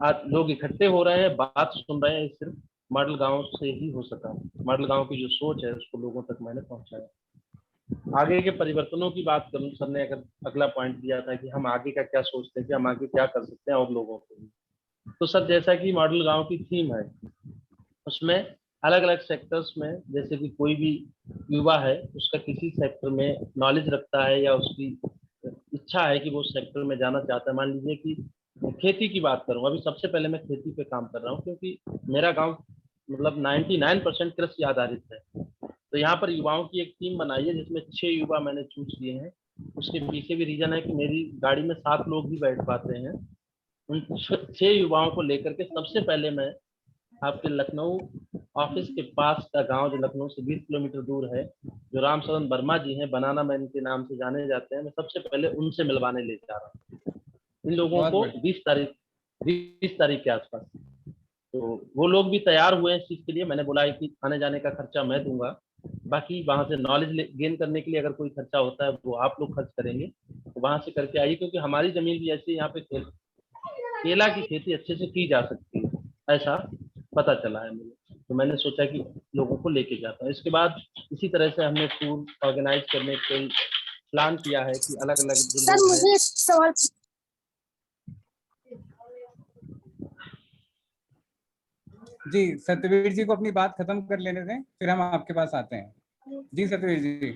आज लोग इकट्ठे हो रहे हैं, बात सुन रहे हैं, सिर्फ मॉडल गांव से ही हो सका। मॉडल गांव की जो सोच है उसको लोगों तक मैंने पहुंचाया। आगे के परिवर्तनों की बात करूं, सर ने अगर अगला पॉइंट दिया था कि हम आगे का क्या सोचते हैं, कि हम आगे क्या कर सकते हैं और लोगों के लिए, तो सर जैसा कि मॉडल गांव की थीम है उसमें अलग अलग सेक्टर्स में, जैसे कि कोई भी युवा है उसका किसी सेक्टर में नॉलेज रखता है या उसकी इच्छा है कि वो उस सेक्टर में जाना चाहता है। मान लीजिए कि खेती की बात करूं, अभी सबसे पहले मैं खेती पे काम कर रहा हूं, क्योंकि मेरा गांव मतलब 99% कृषि आधारित है। तो यहाँ पर युवाओं की एक टीम बनाई है जिसमें 6 युवा मैंने चूज किए हैं। उसके पीछे भी रीजन है कि मेरी गाड़ी में 7 लोग ही बैठ पाते हैं। उन 6 युवाओं को लेकर के सबसे पहले मैं आपके लखनऊ ऑफिस के पास का गांव, जो लखनऊ से 20 किलोमीटर दूर है, जो राम शरण वर्मा जी हैं, बनाना मैन के नाम से जाने जाते हैं, मैं सबसे पहले उनसे मिलवाने ले जा रहा हूँ इन लोगों बहुत को बढ़िया। 20 तारीख के आसपास। तो वो लोग भी तैयार हुए हैं इस चीज के लिए। मैंने बोला है कि आने जाने का खर्चा मैं दूंगा, बाकी वहां से नॉलेज गेन करने के लिए अगर कोई खर्चा होता है वो आप लोग खर्च करेंगे, तो वहां से करके आइए, क्योंकि हमारी जमीन भी ऐसी यहाँ पे केला की खेती अच्छे से की जा सकती है, ऐसा पता चला है मुझे। तो मैंने सोचा कि लोगों को लेके जाता हूँ। इसके बाद इसी तरह से हमने टूर ऑर्गेनाइज करने के प्लान किया है कि अलग अलग जो सर लोग मुझे हैं। सवाल जी सत्यवीर जी को अपनी बात खत्म कर लेने दें, फिर हम आपके पास आते हैं। जी सत्यवीर जी।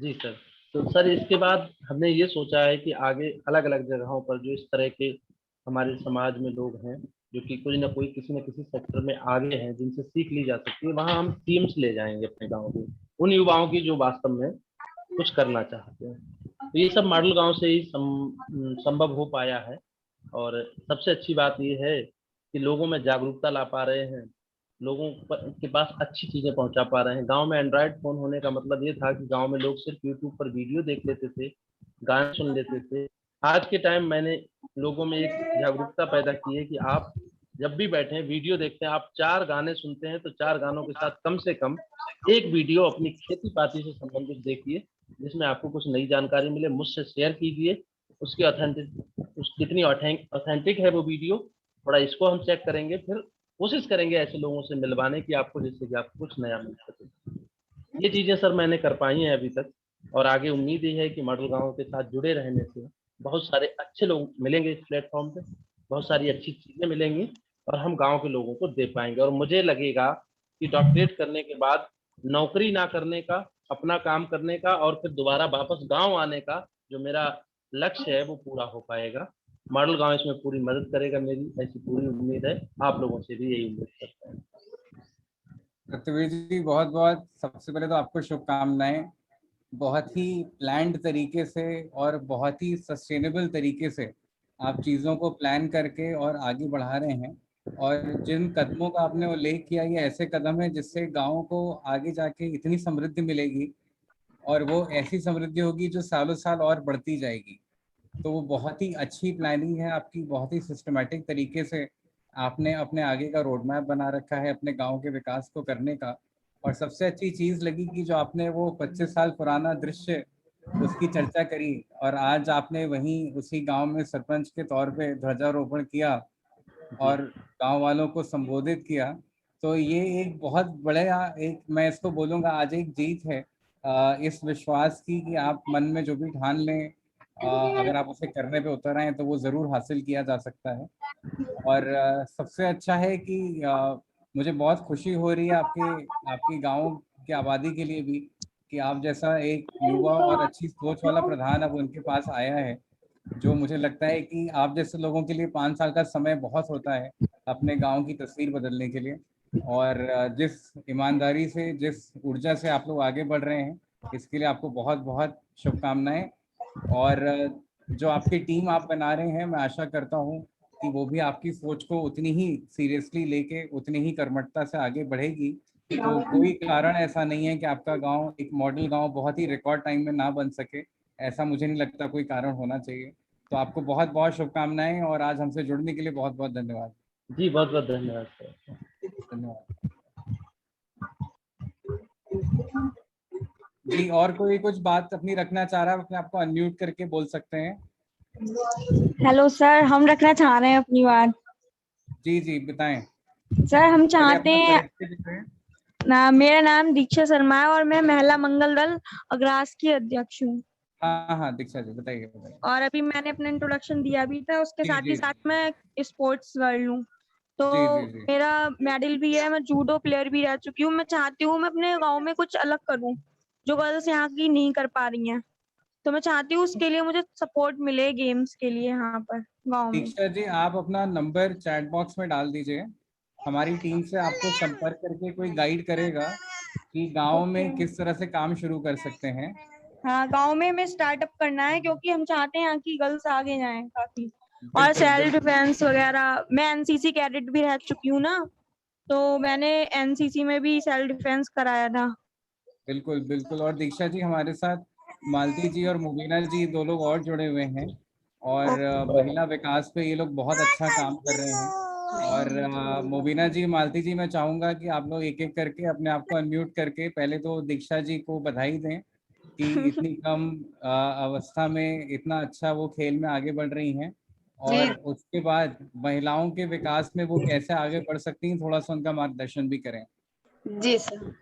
जी सर। तो सर इसके बाद हमने ये सोचा है कि आगे अलग अलग जगहों पर जो इस तरह के हमारे समाज में लोग हैं जो कि कोई ना कोई किसी न किसी सेक्टर में आगे हैं, जिनसे सीख ली जा सकती है, वहाँ हम टीम्स ले जाएंगे अपने गाँव में, उन युवाओं की जो वास्तव में कुछ करना चाहते हैं। तो ये सब मॉडल गांव से ही संभव हो पाया है। और सबसे अच्छी बात ये है कि लोगों में जागरूकता ला पा रहे हैं, लोगों के पास अच्छी चीजें पहुंचा पा रहे हैं। गांव में एंड्रॉयड फोन होने का मतलब ये था कि गांव में लोग सिर्फ यूट्यूब पर वीडियो देख लेते थे, गाने सुन लेते थे। आज के टाइम मैंने लोगों में एक जागरूकता पैदा की है कि आप जब भी बैठे वीडियो देखते हैं, आप 4 गाने सुनते हैं तो 4 गानों के साथ कम से कम एक वीडियो अपनी खेती पाती से संबंधित देखिए, जिसमें आपको कुछ नई जानकारी मिले। मुझसे शेयर कीजिए उसकी कितनी ऑथेंटिक है वो वीडियो, थोड़ा इसको हम चेक करेंगे, फिर कोशिश करेंगे ऐसे लोगों से मिलवाने की आपको, जिससे कि आपको कुछ नया मिल सके। ये चीजें सर मैंने कर पाई हैं अभी तक, और आगे उम्मीद ये है कि मॉडल गांव के साथ जुड़े रहने से बहुत सारे अच्छे लोग मिलेंगे इस प्लेटफॉर्म पे, बहुत सारी अच्छी चीजें मिलेंगी और हम गांव के लोगों को दे पाएंगे। और मुझे लगेगा कि डॉक्टरेट करने के बाद नौकरी ना करने का, अपना काम करने का और फिर दोबारा वापस गाँव आने का जो मेरा लक्ष्य है वो पूरा हो पाएगा। मॉडल गांव इसमें पूरी मदद करेगा, मेरी ऐसी पूरी उम्मीद है। आप लोगों से भी यही उम्मीद करता हूँ। सत्यवीर जी बहुत बहुत सबसे पहले तो आपको शुभकामनाएं। बहुत ही प्लान्ड तरीके से और बहुत ही सस्टेनेबल तरीके से आप चीज़ों को प्लान करके और आगे बढ़ा रहे हैं, और जिन कदमों का आपने उल्लेख किया ये ऐसे कदम है जिससे गाँव को आगे जाके इतनी समृद्धि मिलेगी, और वो ऐसी समृद्धि होगी जो सालों साल और बढ़ती जाएगी। तो वो बहुत ही अच्छी प्लानिंग है आपकी, बहुत ही सिस्टमेटिक तरीके से आपने अपने आगे का रोड मैप बना रखा है अपने गांव के विकास को करने का। और सबसे अच्छी चीज़ लगी कि जो आपने वो 25 साल पुराना दृश्य उसकी चर्चा करी, और आज आपने वहीं उसी गांव में सरपंच के तौर पे ध्वजारोपण किया और गांव वालों को संबोधित किया। तो ये एक बहुत बड़ा, एक मैं इसको बोलूँगा आज एक जीत है इस विश्वास की कि आप मन में जो भी ठान लें, अगर आप उसे करने पे उतर आए हैं तो वो ज़रूर हासिल किया जा सकता है। और सबसे अच्छा है कि मुझे बहुत खुशी हो रही है आपकी गांव की आबादी के लिए भी, कि आप जैसा एक युवा और अच्छी सोच वाला प्रधान अब उनके पास आया है, जो मुझे लगता है कि आप जैसे लोगों के लिए 5 साल का समय बहुत होता है अपने गांव की तस्वीर बदलने के लिए। और जिस ईमानदारी से, जिस ऊर्जा से आप लोग आगे बढ़ रहे हैं, इसके लिए आपको बहुत बहुत शुभकामनाएं। और जो आपकी टीम आप बना रहे हैं, मैं आशा करता हूं कि वो भी आपकी सोच को उतनी ही सीरियसली लेके उतनी ही कर्मठता से आगे बढ़ेगी। तो कोई कारण ऐसा नहीं है कि आपका गांव एक मॉडल गांव बहुत ही रिकॉर्ड टाइम में ना बन सके, ऐसा मुझे नहीं लगता कोई कारण होना चाहिए। तो आपको बहुत बहुत शुभकामनाएं, और आज हमसे जुड़ने के लिए बहुत बहुत धन्यवाद। जी बहुत बहुत धन्यवाद सर। धन्यवाद जी। और कोई कुछ बात अपनी रखना चाह रहा है, अपने आपको अनम्यूट करके बोल सकते हैं। हेलो सर, हम रखना चाह रहे हैं अपनी बात। जी जी बताएं सर। हम चाहते पहले अपना हैं परिचय दें। मेरा नाम दीक्षा शर्मा है और मैं महिला मंगल दल अग्रास की अध्यक्ष हूँ। हाँ हाँ दीक्षा जी बताइए बताइए। और अभी मैंने अपना इंट्रोडक्शन दिया भी था, उसके जी साथ जी ही साथ मैं स्पोर्ट्स गर्ल हूँ। तो जी जी जी मेरा मेडल भी है, मैं जूडो प्लेयर भी रह चुकी हूँ। मैं चाहती हूँ मैं अपने गांव में कुछ अलग करूँ जो गर्ल्स यहाँ की नहीं कर पा रही हैं। तो मैं चाहती हूँ उसके लिए मुझे सपोर्ट मिले गेम्स के लिए यहाँ पर गांव में। दीक्षा जी आप अपना नंबर चैट बॉक्स में डाल दीजिए, हमारी टीम से आपको संपर्क करके कोई गाइड करेगा कि गांव ओके। में किस तरह से काम शुरू कर सकते हैं। हाँ, गांव में हमें स्टार्टअप करना है क्योंकि हम चाहते हैं यहाँ की गर्ल्स आगे जाएं काफी। और बिल्कुल सेल्फ बिल्कुल डिफेंस वगैरह, मैं एनसीसी कैडेट भी रह चुकी हूँ ना, तो मैंने एनसीसी में भी सेल्फ डिफेंस कराया था। बिल्कुल बिल्कुल। और दीक्षा जी हमारे साथ मालती जी और मुबीना जी दो लोग और जुड़े हुए हैं, और महिला विकास पे ये लोग बहुत अच्छा काम कर रहे हैं। और मुबीना जी मालती जी मैं चाहूंगा कि आप लोग एक एक करके अपने आप को अनम्यूट करके पहले तो दीक्षा जी को बधाई दें कि इतनी कम अवस्था में इतना अच्छा वो खेल में आगे बढ़ रही हैं, और उसके बाद महिलाओं के विकास में वो कैसे आगे बढ़ सकती हैं थोड़ा सा उनका मार्गदर्शन भी करें। जी सर।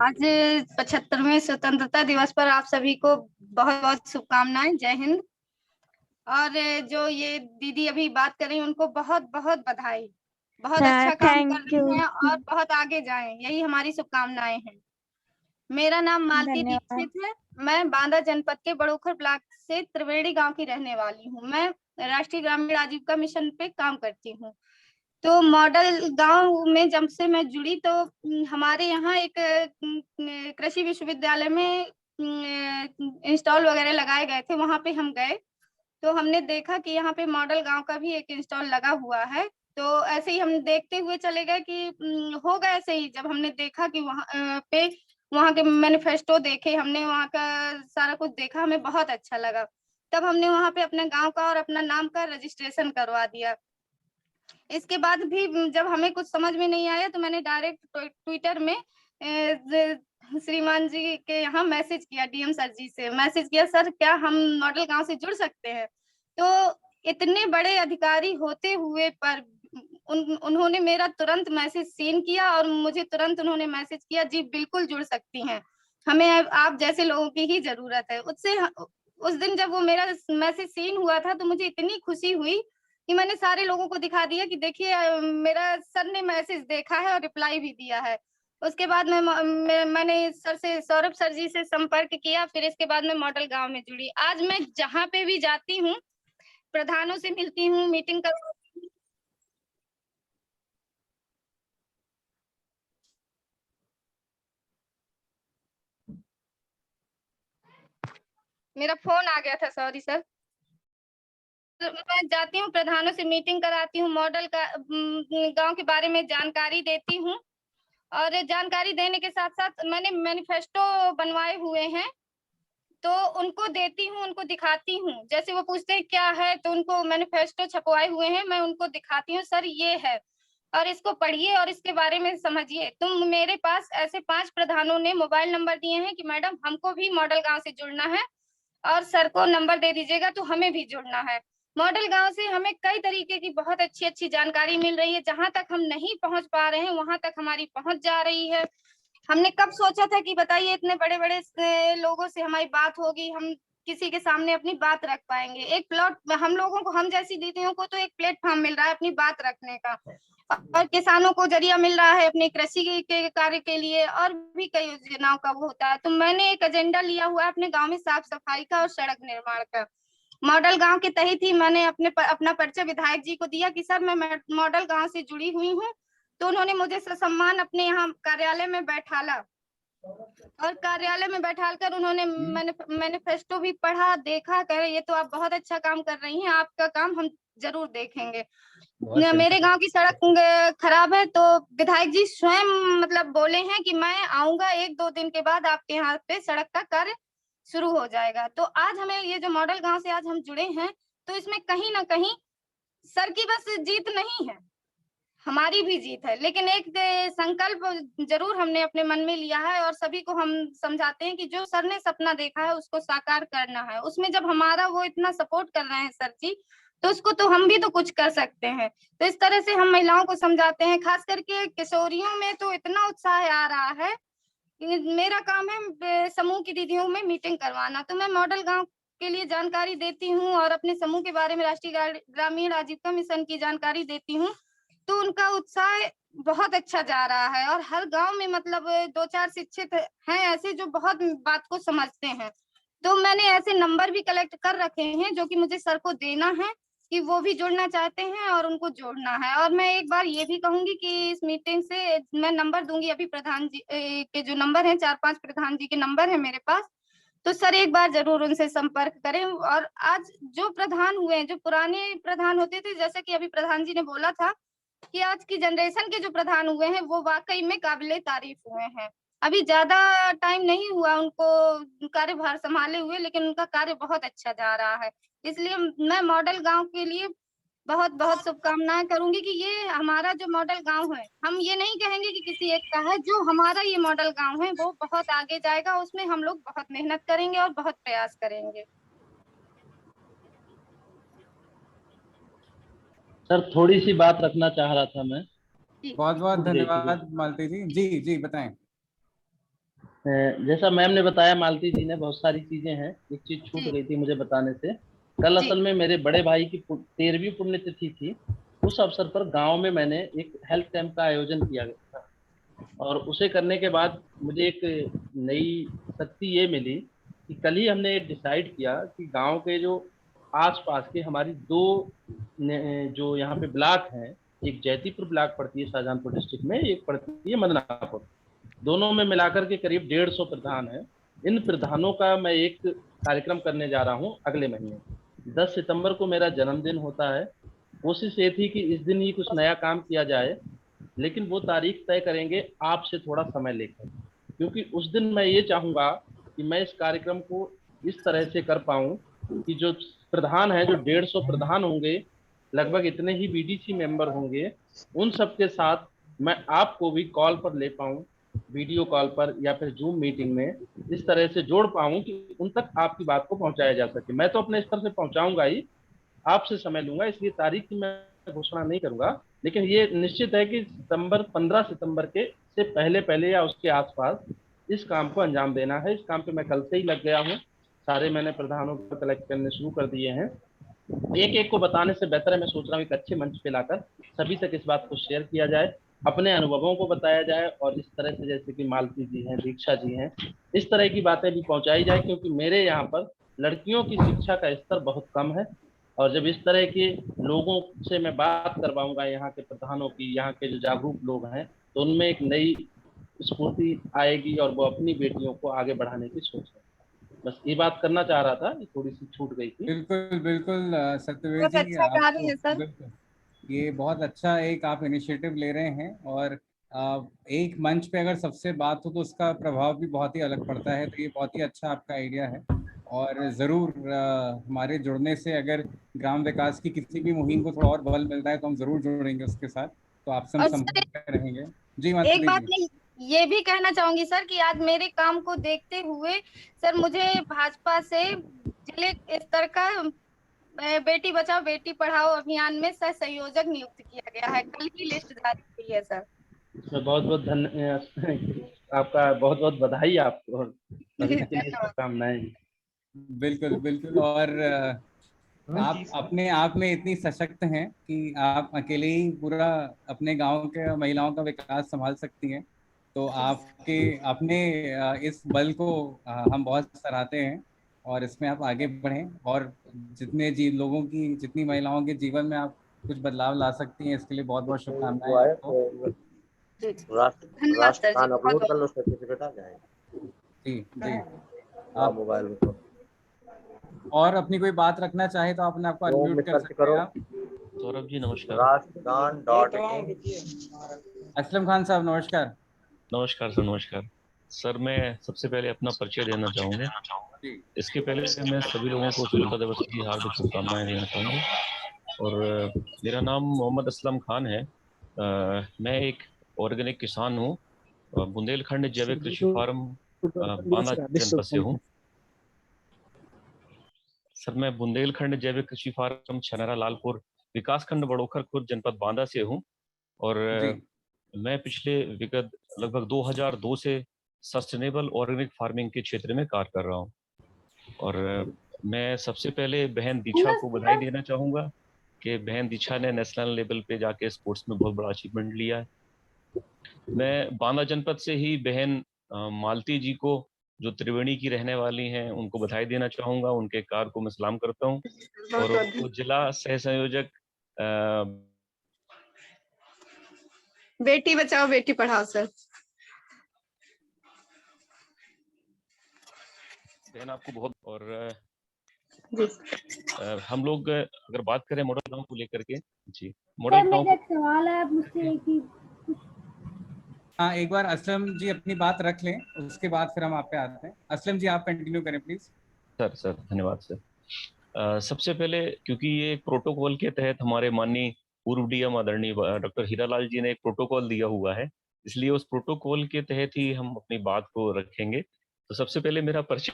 आज 75वें स्वतंत्रता दिवस पर आप सभी को बहुत बहुत शुभकामनाएं। जय हिंद। और जो ये दीदी अभी बात कर रही हैं उनको बहुत बहुत बधाई। बहुत अच्छा काम कर थैंक यू। रही हैं और बहुत आगे जाएं, यही हमारी शुभकामनाएं हैं। मेरा नाम मालती धन्यवाद। दीक्षित है। मैं बांदा जनपद के बड़ोखर ब्लॉक से त्रिवेणी गांव की रहने वाली हूँ। मैं राष्ट्रीय ग्रामीण आजीविका मिशन पे काम करती हूँ। तो मॉडल गांव में जब से मैं जुड़ी तो हमारे यहाँ एक कृषि विश्वविद्यालय में इंस्टॉल वगैरह लगाए गए थे, वहां पे हम गए तो हमने देखा कि यहाँ पे मॉडल गांव का भी एक इंस्टॉल लगा हुआ है। तो ऐसे ही हम देखते हुए चले गए कि होगा ऐसे ही। जब हमने देखा कि वहाँ के मैनिफेस्टो देखे, हमने वहाँ का सारा कुछ देखा, हमें बहुत अच्छा लगा। तब हमने वहाँ पे अपने गांव का और अपना नाम का रजिस्ट्रेशन करवा दिया। इसके बाद भी जब हमें कुछ समझ में नहीं आया तो मैंने डायरेक्ट ट्विटर में श्रीमान जी के यहाँ मैसेज किया, डीएम सर जी से मैसेज किया, सर क्या हम मॉडल गांव से जुड़ सकते हैं। तो इतने बड़े अधिकारी होते हुए पर उन्होंने मेरा तुरंत मैसेज सीन किया और मुझे तुरंत उन्होंने मैसेज किया, जी बिल्कुल जुड़ सकती हैं, हमें आप जैसे लोगों की ही जरूरत है। उस दिन जब वो मेरा मैसेज सीन हुआ था तो मुझे इतनी खुशी हुई कि मैंने सारे लोगों को दिखा दिया कि देखिए मेरा सर ने मैसेज देखा है और रिप्लाई भी दिया है। उसके बाद मैंने सर से, सौरभ सर जी से संपर्क किया। फिर इसके बाद मैं मॉडल गांव में जुड़ी। आज मैं जहाँ पे भी जाती हूँ प्रधानों से मिलती हूँ, मीटिंग करवाती हूँ। मेरा फोन आ गया था, सॉरी सर। मैं जाती हूँ प्रधानों से मीटिंग कराती हूँ, मॉडल का गांव के बारे में जानकारी देती हूँ। और जानकारी देने के साथ साथ मैंने मैनिफेस्टो बनवाए हुए हैं तो उनको देती हूँ, उनको दिखाती हूँ। जैसे वो पूछते हैं क्या है तो उनको मैनिफेस्टो छपवाए हुए हैं, मैं उनको दिखाती हूँ, सर ये है और इसको पढ़िए और इसके बारे में समझिए। तुम मेरे पास ऐसे 5 प्रधानों ने मोबाइल नंबर दिए हैं कि मैडम हमको भी मॉडल गांव से जुड़ना है और सर को नंबर दे दीजिएगा तो हमें भी जुड़ना है। मॉडल गांव से हमें कई तरीके की बहुत अच्छी अच्छी जानकारी मिल रही है। जहां तक हम नहीं पहुंच पा रहे हैं वहां तक हमारी पहुंच जा रही है। हमने कब सोचा था कि बताइए इतने बड़े बड़े लोगों से हमारी बात होगी, हम किसी के सामने अपनी बात रख पाएंगे। एक प्लॉट हम लोगों को, हम जैसी दीदियों को तो एक प्लेटफॉर्म मिल रहा है अपनी बात रखने का, और किसानों को जरिया मिल रहा है अपने कृषि के कार्य के लिए, और भी कई योजनाओं का वो होता है। तो मैंने एक एजेंडा लिया हुआ है अपने गाँव में साफ सफाई का और सड़क निर्माण का। मॉडल गांव के तहत ही मैंने अपना परिचय विधायक जी को दिया कि सर मैं मॉडल गांव से जुड़ी हुई हूँ। तो उन्होंने मुझे सम्मान अपने यहाँ कार्यालय में बैठाला और कार्यालय में बैठालकर उन्होंने मैनिफेस्टो भी पढ़ा, देखा, कह रहे ये तो आप बहुत अच्छा काम कर रही हैं, आपका काम हम जरूर देखेंगे। मेरे गांव की सड़क खराब है तो विधायक जी स्वयं मतलब बोले हैं कि मैं आऊंगा 1-2 दिन के बाद आपके यहाँ पे सड़क का कार्य शुरू हो जाएगा। तो आज हमें ये जो मॉडल गांव से आज हम जुड़े हैं तो इसमें कहीं ना कहीं सर की बस जीत नहीं है, हमारी भी जीत है। लेकिन एक संकल्प जरूर हमने अपने मन में लिया है और सभी को हम समझाते हैं कि जो सर ने सपना देखा है उसको साकार करना है। उसमें जब हमारा वो इतना सपोर्ट कर रहे हैं सर जी तो उसको तो हम भी तो कुछ कर सकते हैं। तो इस तरह से हम महिलाओं को समझाते हैं, खास करके किशोरियों में तो इतना उत्साह आ रहा है मेरा काम है समूह की दीदियों में मीटिंग करवाना, तो मैं मॉडल गांव के लिए जानकारी देती हूँ और अपने समूह के बारे में राष्ट्रीय ग्रामीण आजीविका मिशन की जानकारी देती हूँ। तो उनका उत्साह बहुत अच्छा जा रहा है और हर गांव में मतलब 2-4 शिक्षित हैं ऐसे जो बहुत बात को समझते हैं। तो मैंने ऐसे नंबर भी कलेक्ट कर रखे हैं जो कि मुझे सर को देना है कि वो भी जुड़ना चाहते हैं और उनको जोड़ना है। और मैं एक बार ये भी कहूंगी कि इस मीटिंग से मैं नंबर दूंगी, अभी प्रधान जी के जो नंबर है 4-5 प्रधान जी के नंबर है मेरे पास, तो सर एक बार जरूर उनसे संपर्क करें। और आज जो प्रधान हुए हैं, जो पुराने प्रधान होते थे, जैसे कि अभी प्रधान जी ने बोला था कि आज की जनरेशन के जो प्रधान हुए हैं वो वाकई में काबिले तारीफ हुए हैं। अभी ज्यादा टाइम नहीं हुआ उनको कार्यभार संभाले हुए, लेकिन उनका कार्य बहुत अच्छा जा रहा है। इसलिए मैं मॉडल गांव के लिए बहुत बहुत शुभकामनाएं करूंगी कि ये हमारा जो मॉडल गांव है, हम ये नहीं कहेंगे कि किसी एक का है, जो हमारा ये मॉडल गांव है वो बहुत आगे जाएगा, उसमें हम लोग बहुत मेहनत करेंगे और बहुत प्रयास करेंगे। सर थोड़ी सी बात रखना चाह रहा था मैं। बहुत बहुत धन्यवाद मालती जी। जी जी बताएं। जैसा मैम ने बताया, मालती जी ने, बहुत सारी चीजें हैं। एक चीज छूट गई थी मुझे बताने से। कल असल में मेरे बड़े भाई की 13वीं पुण्यतिथि थी। उस अवसर पर गांव में मैंने एक हेल्थ कैंप का आयोजन किया गया था और उसे करने के बाद मुझे एक नई शक्ति ये मिली कि कल ही हमने डिसाइड किया कि गांव के जो आसपास के हमारी 2 जो यहाँ पे ब्लॉक हैं, एक जैतीपुर ब्लॉक पड़ती है शाहजहानपुर डिस्ट्रिक्ट में, एक पड़ती है मदनापुर, दोनों में मिलाकर के करीब 150 प्रधान हैं। इन प्रधानों का मैं एक कार्यक्रम करने जा रहा हूँ अगले महीने 10 सितंबर को मेरा जन्मदिन होता है। कोशिश ये थी कि इस दिन ही कुछ नया काम किया जाए, लेकिन वो तारीख तय करेंगे आपसे थोड़ा समय लेकर, क्योंकि उस दिन मैं ये चाहूँगा कि मैं इस कार्यक्रम को इस तरह से कर पाऊँ कि जो प्रधान हैं, जो 150 प्रधान होंगे, लगभग इतने ही बीडीसी मेंबर होंगे, उन सबके साथ मैं आपको भी कॉल पर ले पाऊँ, वीडियो कॉल पर या फिर जूम मीटिंग में इस तरह से जोड़ पाऊँ कि उन तक आपकी बात को पहुंचाया जा सके। मैं तो अपने स्तर से पहुंचाऊंगा ही, आपसे समय लूंगा, इसलिए तारीख की मैं घोषणा नहीं करूंगा, लेकिन ये निश्चित है कि 15 सितंबर के से पहले पहले या उसके आसपास इस काम को अंजाम देना है। इस काम पे मैं कल से ही लग गया हूँ। सारे मैंने प्रधानों को कलेक्ट करने शुरू कर दिए हैं। एक एक को बताने से बेहतर है, मैं सोच रहा हूँ एक अच्छे मंच पे लाकर सभी तक इस बात को शेयर किया जाए, अपने अनुभवों को बताया जाए और इस तरह से जैसे कि मालती जी हैं, दीक्षा जी हैं, इस तरह की बातें भी पहुंचाई जाए, क्योंकि मेरे यहाँ पर लड़कियों की शिक्षा का स्तर बहुत कम है और जब इस तरह के लोगों से मैं बात करवाऊंगा, यहाँ के प्रधानों की, यहाँ के जो जागरूक लोग हैं, तो उनमें एक नई स्फूर्ति आएगी और वो अपनी बेटियों को आगे बढ़ाने की सोचेंगे। बस ये बात करना चाह रहा था, थोड़ी सी छूट गई थी। बिल्कुल बिल्कुल सत्यवीर बहुत जी, अच्छा कार्य है आपको सर। बिल्कुल ये बहुत अच्छा एक आप इनिशिएटिव ले रहे हैं और एक मंच पे अगर सबसे बात हो तो उसका प्रभाव भी बहुत ही अलग पड़ता है। तो ये बहुत ही अच्छा आपका आइडिया है और ज़रूर हमारे जुड़ने से अगर ग्राम विकास की किसी भी मुहिम को थोड़ा और बल मिलता है तो हम ज़रूर जुड़ेंगे उसके साथ। तो आपसे हम और सर संपर्क में रहेंगे। जी एक मालती बात जी। मैं ये भी कहना चाहूंगी सर कि आज मेरे काम को देखते हुए सर मुझे भाजपा से जिले स्तर का बेटी बचाओ बेटी पढ़ाओ अभियान में सह संयोजक नियुक्त किया गया है। कल की लिस्ट जारी हुई है सर। इसमें बहुत बहुत आपका बहुत बहुत बधाई आपको और भविष्य के लिए शुभकामनाएं। बिल्कुल बिल्कुल। और आप अपने आप में इतनी सशक्त हैं कि आप अकेले ही पूरा अपने गांव के महिलाओं का विकास संभाल सकती हैं। तो आपके अपने इस बल को हम बहुत सराहते हैं और इसमें आप आगे बढ़ें और जितने लोगों की, जितनी महिलाओं के जीवन में आप कुछ बदलाव ला सकती हैं, इसके लिए बहुत बहुत शुभकामनाएं आपको। राष्ट्रगान अपलोड कर लो, सर्टिफिकेट आ जाएगा। जी जी। आप मोबाइल में तो और अपनी कोई बात रखना चाहे तो आपने आपको अनम्यूट कर सकते हैं आप। सौरभ जी नमस्कार। राष्ट्रगान.in। असलम खान साहब नमस्कार। नमस्कार सर, नमस्कार सर। मैं सबसे पहले अपना परिचय देना चाहूँगा। इसके पहले मैं सभी लोगों को स्वतंत्रता दिवस की हार्दिक शुभकामनाएं देना चाहूँगा। और मेरा नाम मोहम्मद असलम खान है। मैं एक ऑर्गेनिक किसान हूँ। बुंदेलखंड जैविक कृषि फार्म बांदा जनपद से हूँ। सर मैं बुंदेलखंड जैविक कृषि फार्म छनरा लालपुर विकासखंड बड़ोखर खुर्द जनपद बांदा से हूँ और मैं पिछले विगत लगभग 2002 से सस्टेनेबल ऑर्गेनिक फार्मिंग के क्षेत्र में कार्य कर रहा हूँ। और मैं सबसे पहले बहन दीक्षा को बधाई देना चाहूँगा कि बहन दीक्षा ने नेशनल लेवल पे जाके स्पोर्ट्स में बहुत बड़ा अचीवमेंट लिया है। मैं बांदा जनपद से ही बहन मालती जी को, जो त्रिवेणी की रहने वाली हैं, उनको बधाई देना चाहूँगा। उनके कार्य को मैं सलाम करता हूँ। और उनको जिला सह संयोजक बेटी बचाओ बेटी पढ़ाओ सर। बहन आपको बहुत। और हम लोग अगर बात करें मॉडल गांव को लेकर के, जी मॉडल गांव मेरा एक सवाल है मुझसे कि हाँ, एक बार असलम जी अपनी बात रख लें, उसके बाद फिर हम आप पे आते हैं। असलम जी आप कंटिन्यू करें प्लीज। सर धन्यवाद सर। सबसे पहले क्योंकि ये एक प्रोटोकॉल के तहत हमारे माननीय पूर्व डीएम आदरणीय डॉक्टर हीरालाल जी ने एक प्रोटोकॉल दिया हुआ है, इसलिए उस प्रोटोकॉल के तहत ही हम अपनी बात को रखेंगे। तो सबसे पहले मेरा परिचय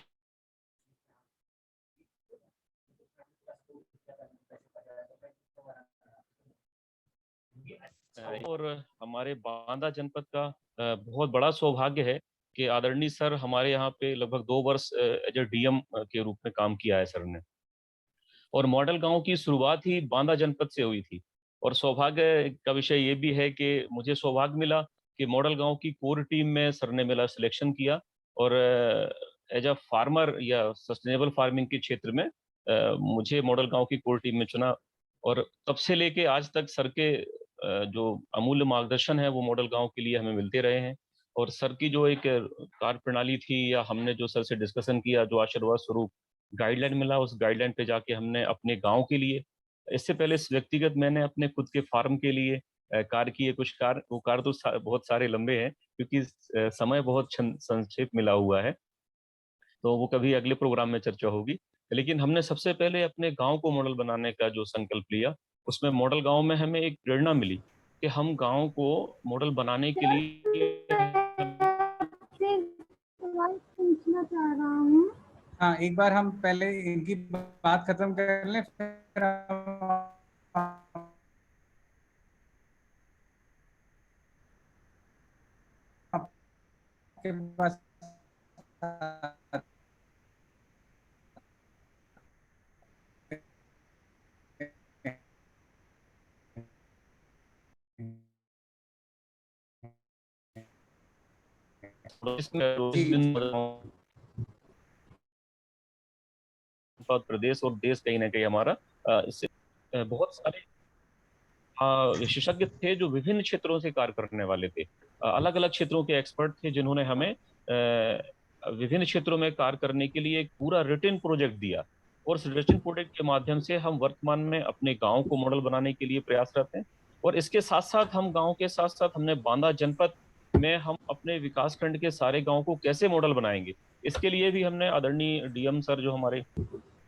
और हमारे बांदा जनपद का बहुत बड़ा सौभाग्य है कि आदरणीय सर हमारे यहाँ पे लगभग 2 वर्ष एज ए डीएम के रूप में काम किया है सर ने। और मॉडल गांव की शुरुआत ही बांदा जनपद से हुई थी। और सौभाग्य का विषय ये भी है कि मुझे सौभाग्य मिला कि मॉडल गांव की कोर टीम में सर ने मेरा सिलेक्शन किया और एज अ फार्मर या सस्टेनेबल फार्मिंग के क्षेत्र में मुझे मॉडल गांव की कोर टीम में चुना। और तब से लेके आज तक सर के जो अमूल्य मार्गदर्शन है वो मॉडल गांव के लिए हमें मिलते रहे हैं। और सर की जो एक कार्य प्रणाली थी या हमने जो सर से डिस्कशन किया, जो आशीर्वाद स्वरूप गाइडलाइन मिला, उस गाइडलाइन पे जाके हमने अपने गांव के लिए, इससे पहले व्यक्तिगत मैंने अपने खुद के फार्म के लिए कार्य किए। कुछ कार्य, वो कार्य तो बहुत सारे लंबे हैं क्योंकि समय बहुत संक्षेप मिला हुआ है, तो वो कभी अगले प्रोग्राम में चर्चा होगी। लेकिन हमने सबसे पहले अपने गांव को मॉडल बनाने का जो संकल्प लिया, उसमें मॉडल गांव में हमें एक प्रेरणा मिली कि हम गांव को मॉडल बनाने के लिए सवाल पूछना चाह रहा हूँ। हाँ, एक बार हम पहले इनकी बात खत्म कर लें, फिर आपके पास प्रदेश और देश कहीं ना कहीं हमारा इससे बहुत सारे विशेषज्ञ थे जो विभिन्न क्षेत्रों से कार्य करने वाले थे। अलग अलग क्षेत्रों के एक्सपर्ट थे जिन्होंने हमें विभिन्न क्षेत्रों में कार्य करने के लिए एक पूरा रिटन प्रोजेक्ट दिया। और उस रिटन प्रोजेक्ट के माध्यम से हम वर्तमान में अपने गांव को मॉडल बनाने के लिए प्रयासरत हैं। और इसके साथ साथ हम गांव के साथ साथ हमने बांदा जनपद में हम अपने विकास खंड के सारे गांव को कैसे मॉडल बनाएंगे, इसके लिए भी हमने आदरणीय डीएम सर जो हमारे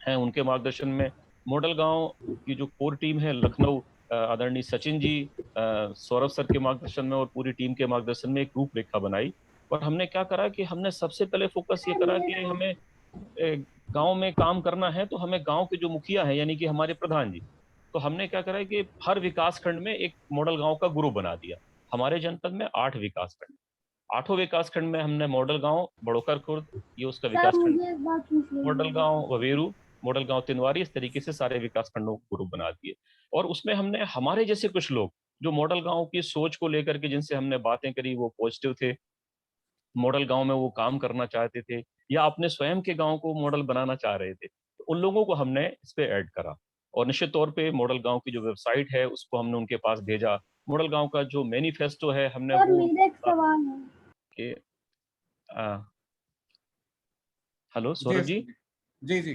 हैं उनके मार्गदर्शन में मॉडल गांव की जो कोर टीम है लखनऊ, आदरणीय सचिन जी, सौरभ सर के मार्गदर्शन में और पूरी टीम के मार्गदर्शन में एक रूपरेखा बनाई। और हमने क्या करा कि हमने सबसे पहले फोकस ये करा कि हमें गांव में काम करना है तो हमें गांव के जो मुखिया हैं यानी कि हमारे प्रधान जी, तो हमने क्या करा कि हर विकास खंड में एक मॉडल गांव का ग्रुप बना दिया। हमारे जनपद में 8 विकास खंड, 8 विकास खंड में हमने मॉडल गांव बड़ोकर खुर्द, ये उसका विकास खंड, मॉडल गांव ववेरू, मॉडल गांव तिनवारी, इस तरीके से सारे विकास खंडों को ग्रुप बना दिए। और उसमें हमने हमारे जैसे कुछ लोग जो मॉडल गांव की सोच को लेकर के जिनसे हमने बातें करी, वो पॉजिटिव थे, मॉडल गांव में वो काम करना चाहते थे या अपने स्वयं के गांव को मॉडल बनाना चाह रहे थे, तो उन लोगों को हमने इस पे ऐड करा। और निश्चित तौर पे मॉडल गांव की जो वेबसाइट है उसको हमने उनके पास भेजा। मॉडल गांव का जो मैनिफेस्टो है हमने वो मेरा एक सवाल है कि हेलो सौरभ जी। जी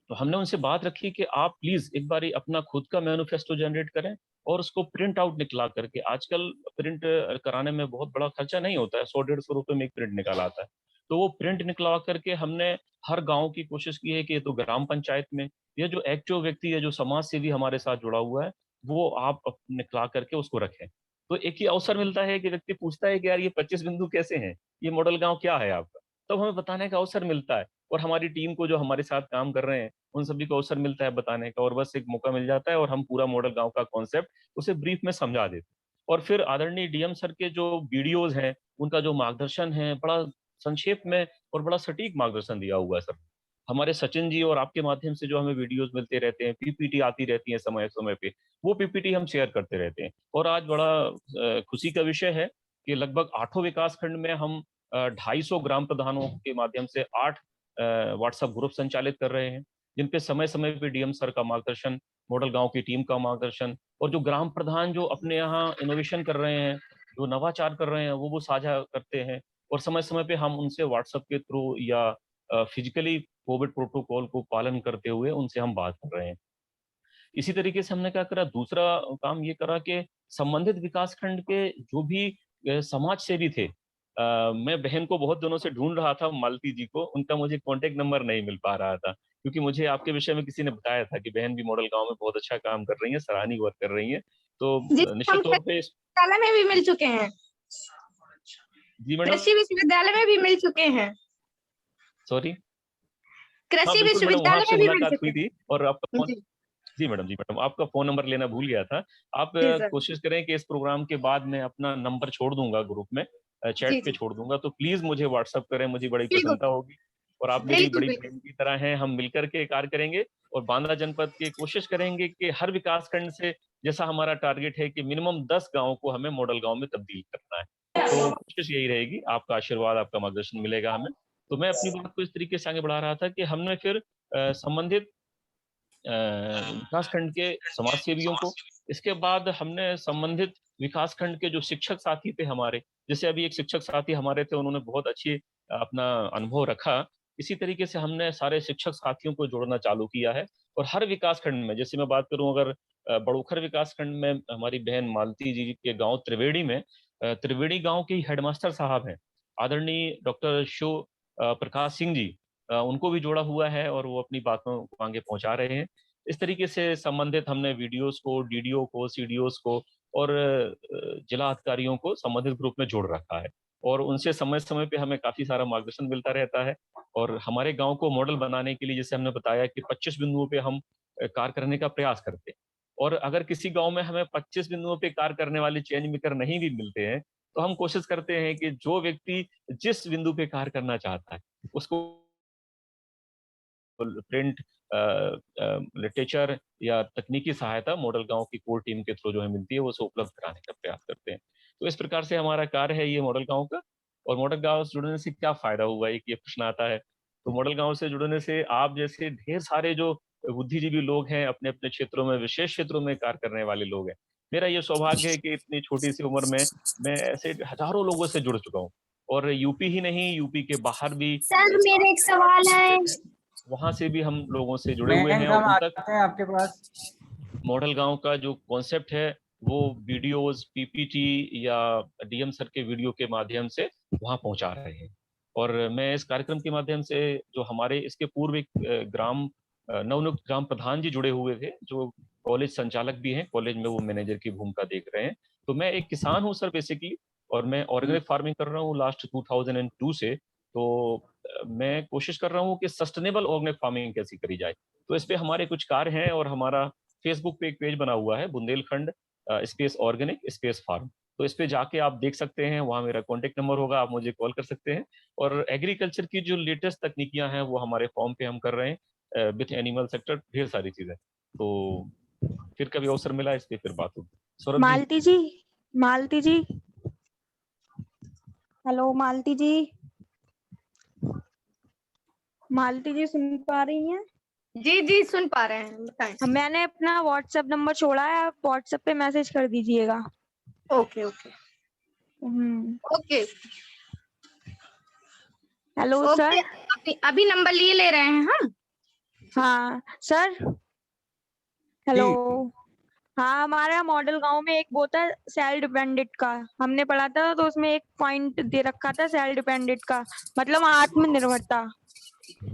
तो हमने उनसे बात रखी कि आप प्लीज एक बार अपना खुद का मैनिफेस्टो जनरेट करें और उसको प्रिंट आउट निकला करके, आजकल प्रिंट कराने में बहुत बड़ा खर्चा नहीं होता है, 100-150 रुपए में एक प्रिंट निकाला आता है, तो वो प्रिंट निकलवा करके हमने हर गांव की कोशिश की है कि तो ग्राम पंचायत में या जो एक्टिव व्यक्ति है, जो समाज सेवी हमारे साथ जुड़ा हुआ है, वो आप निकला करके उसको रखें। तो एक ही अवसर मिलता है कि व्यक्ति पूछता है कि यार ये 25 बिंदु कैसे हैं, ये मॉडल गांव क्या है आपका, तब हमें बताने का अवसर मिलता है। और हमारी टीम को जो हमारे साथ काम कर रहे हैं उन सभी को अवसर मिलता है बताने का, और बस एक मौका मिल जाता है और हम पूरा मॉडल गांव का कॉन्सेप्ट उसे ब्रीफ में समझा देते हैं। और फिर आदरणीय डीएम सर के जो वीडियोज हैं, उनका जो मार्गदर्शन है, बड़ा संक्षेप में और बड़ा सटीक मार्गदर्शन दिया हुआ है सर। हमारे सचिन जी और आपके माध्यम से जो हमें वीडियोस मिलते रहते हैं, पीपीटी आती रहती है समय समय पे, वो पीपीटी हम शेयर करते रहते हैं। और आज बड़ा खुशी का विषय है कि लगभग 8 विकास खंड में हम 250 ग्राम प्रधानों के माध्यम से 8 व्हाट्सएप ग्रुप संचालित कर रहे हैं, जिन पे समय समय पे डीएम सर का मार्गदर्शन, मॉडल गांव की टीम का मार्गदर्शन, और जो ग्राम प्रधान जो अपने यहाँ इनोवेशन कर रहे हैं, जो नवाचार कर रहे हैं, वो साझा करते हैं। और समय समय पे हम उनसे व्हाट्सएप के थ्रू या फिजिकली कोविड प्रोटोकॉल को पालन करते हुए उनसे हम बात कर रहे हैं। इसी तरीके से हमने क्या करा, दूसरा काम ये करा कि संबंधित विकास खंड के जो भी समाज सेवी थे, मैं बहन को बहुत दिनों से ढूंढ रहा था, मालती जी को, उनका मुझे कांटेक्ट नंबर नहीं मिल पा रहा था, क्योंकि मुझे आपके विषय में किसी ने बताया था कि बहन भी मॉडल गांव में बहुत अच्छा काम कर रही है, सराहनीय वर्क कर रही है। तो जी, निश्चित हम तौर पे विश्वविद्यालय में भी मिल चुके हैं। जी मैडम, कृषि विश्वविद्यालय में भी मिल चुके हैं। सॉरी, हाँ कृषि बिल्कुल मैडम, वहाँ विश्वविद्यालय आपसे में भी मिल मुलाकात चुके हुई हैं। थी और आपका फोन, जी जी मैडम, आपका फोन नंबर लेना भूल गया था। आप जी सर। कोशिश करें कि इस प्रोग्राम के बाद मैं अपना नंबर छोड़ दूंगा ग्रुप में, जी चैट पे जी छोड़ दूंगा, तो प्लीज मुझे व्हाट्सअप करें, मुझे बड़ी बिल्कुल प्रसन्नता होगी। और आप मेरी बिल्कुल बड़ी बिल्कुल। बहन की तरह हैं, हम मिलकर के कार्य करेंगे और बांदा जनपद की कोशिश करेंगे कि हर विकास खंड से, जैसा हमारा टारगेट है कि मिनिमम 10 गाँव को हमें मॉडल गाँव में तब्दील करना है, तो कोशिश यही रहेगी। आपका आशीर्वाद, आपका मार्गदर्शन मिलेगा हमें। तो मैं अपनी बात को इस तरीके से आगे बढ़ा रहा था कि हमने फिर संबंधित विकास खंड के समाज सेवियों को, इसके बाद हमने संबंधित विकास खंड के जो शिक्षक साथी थे हमारे, जैसे अभी एक शिक्षक साथी हमारे थे, उन्होंने बहुत अच्छी अपना अनुभव रखा, इसी तरीके से हमने सारे शिक्षक साथियों को जोड़ना चालू किया है। और हर विकास खंड में, जैसे मैं बात करूं, अगर बड़ोखर विकास खंड में हमारी बहन मालती जी के गांव त्रिवेणी में, त्रिवेणी गांव के हेडमास्टर साहब हैं आदरणीय डॉक्टर शिव प्रकाश सिंह जी, उनको भी जोड़ा हुआ है और वो अपनी बातों को आगे पहुंचा रहे हैं। इस तरीके से संबंधित हमने वीडियोस को, डीडीओ को, सीडीओस को और जिला अधिकारियों को संबंधित ग्रुप में जोड़ रखा है, और उनसे समय समय पे हमें काफी सारा मार्गदर्शन मिलता रहता है। और हमारे गांव को मॉडल बनाने के लिए, जैसे हमने बताया कि 25 बिंदुओं पे हम कार्य करने का प्रयास करते हैं, और अगर किसी गांव में हमें 25 बिंदुओं पे कार्य करने वाले चेंज मेकर नहीं भी मिलते हैं, तो हम कोशिश करते हैं कि जो व्यक्ति जिस बिंदु पे कार्य करना चाहता है उसको प्रिंट, लिटरेचर या तकनीकी सहायता मॉडल गांव की कोर टीम के थ्रू जो है मिलती है, वो उसे उपलब्ध कराने का प्रयास करते हैं। तो इस प्रकार से हमारा कार्य है ये मॉडल गांव का। और मॉडल गांव से जुड़ने से क्या फायदा हुआ, एक ये प्रश्न आता है। तो मॉडल गांव से जुड़ने से आप जैसे ढेर सारे जो बुद्धिजीवी लोग हैं, अपने अपने क्षेत्रों में, विशेष क्षेत्रों में कार्य करने वाले लोग हैं, मेरा ये सौभाग्य है कि इतनी छोटी सी उम्र में मैं ऐसे हजारों लोगों से जुड़ चुका हूँ। और यूपी ही नहीं, यूपी के बाहर भी सर मेरा एक सवाल है। वहां से भी हम लोगों से जुड़े हुए हैं, और हम उन आते तक हैं आपके पास। मॉडल गांव का जो कॉन्सेप्ट है वो वीडियोस, पीपीटी या डीएम सर के वीडियो के माध्यम से वहां पहुंचा रहे हैं। और मैं इस कार्यक्रम के माध्यम से, जो हमारे इसके पूर्व एक नवनियुक्त ग्राम प्रधान जी जुड़े हुए थे, जो कॉलेज संचालक भी हैं, कॉलेज में वो मैनेजर की भूमिका देख रहे हैं। तो मैं एक किसान हूँ सर बेसिकली, और मैं ऑर्गेनिक फार्मिंग कर रहा हूँ लास्ट 2002 से। तो मैं कोशिश कर रहा हूँ कि सस्टेनेबल ऑर्गेनिक फार्मिंग कैसी करी जाए। तो इस पे हमारे कुछ कार्य हैं, और हमारा फेसबुक पे एक पेज बना हुआ है, Bundelkhand space organic space farm. तो इस पे जाके आप देख सकते हैं, वहाँ मेरा कॉन्टेक्ट नंबर होगा, आप मुझे कॉल कर सकते हैं। और एग्रीकल्चर की जो लेटेस्ट तकनीकियां हैं वो हमारे फॉर्म पे हम कर रहे हैं, विथ एनिमल सेक्टर, ढेर सारी चीजें। तो फिर कभी अवसर मिला इस पे फिर बात होगी। सौरभ जी, मालती जी, हेलो मालती जी सुन पा रही हैं? जी जी सुन पा रहे हैं, बताएं। मैंने अपना व्हाट्सएप नंबर छोड़ा है, आप व्हाट्सएप पे मैसेज कर दीजिएगा। Okay okay okay. Hello sir. अभी नंबर ले रहे हैं हम। हाँ सर, हेलो। हाँ, हमारा मॉडल गांव में एक वो था सेल्फ डिपेंडेंट का, हमने पढ़ा था, तो उसमें एक पॉइंट दे रखा था सेल्फ डिपेंडेंट का, मतलब आत्मनिर्भरता।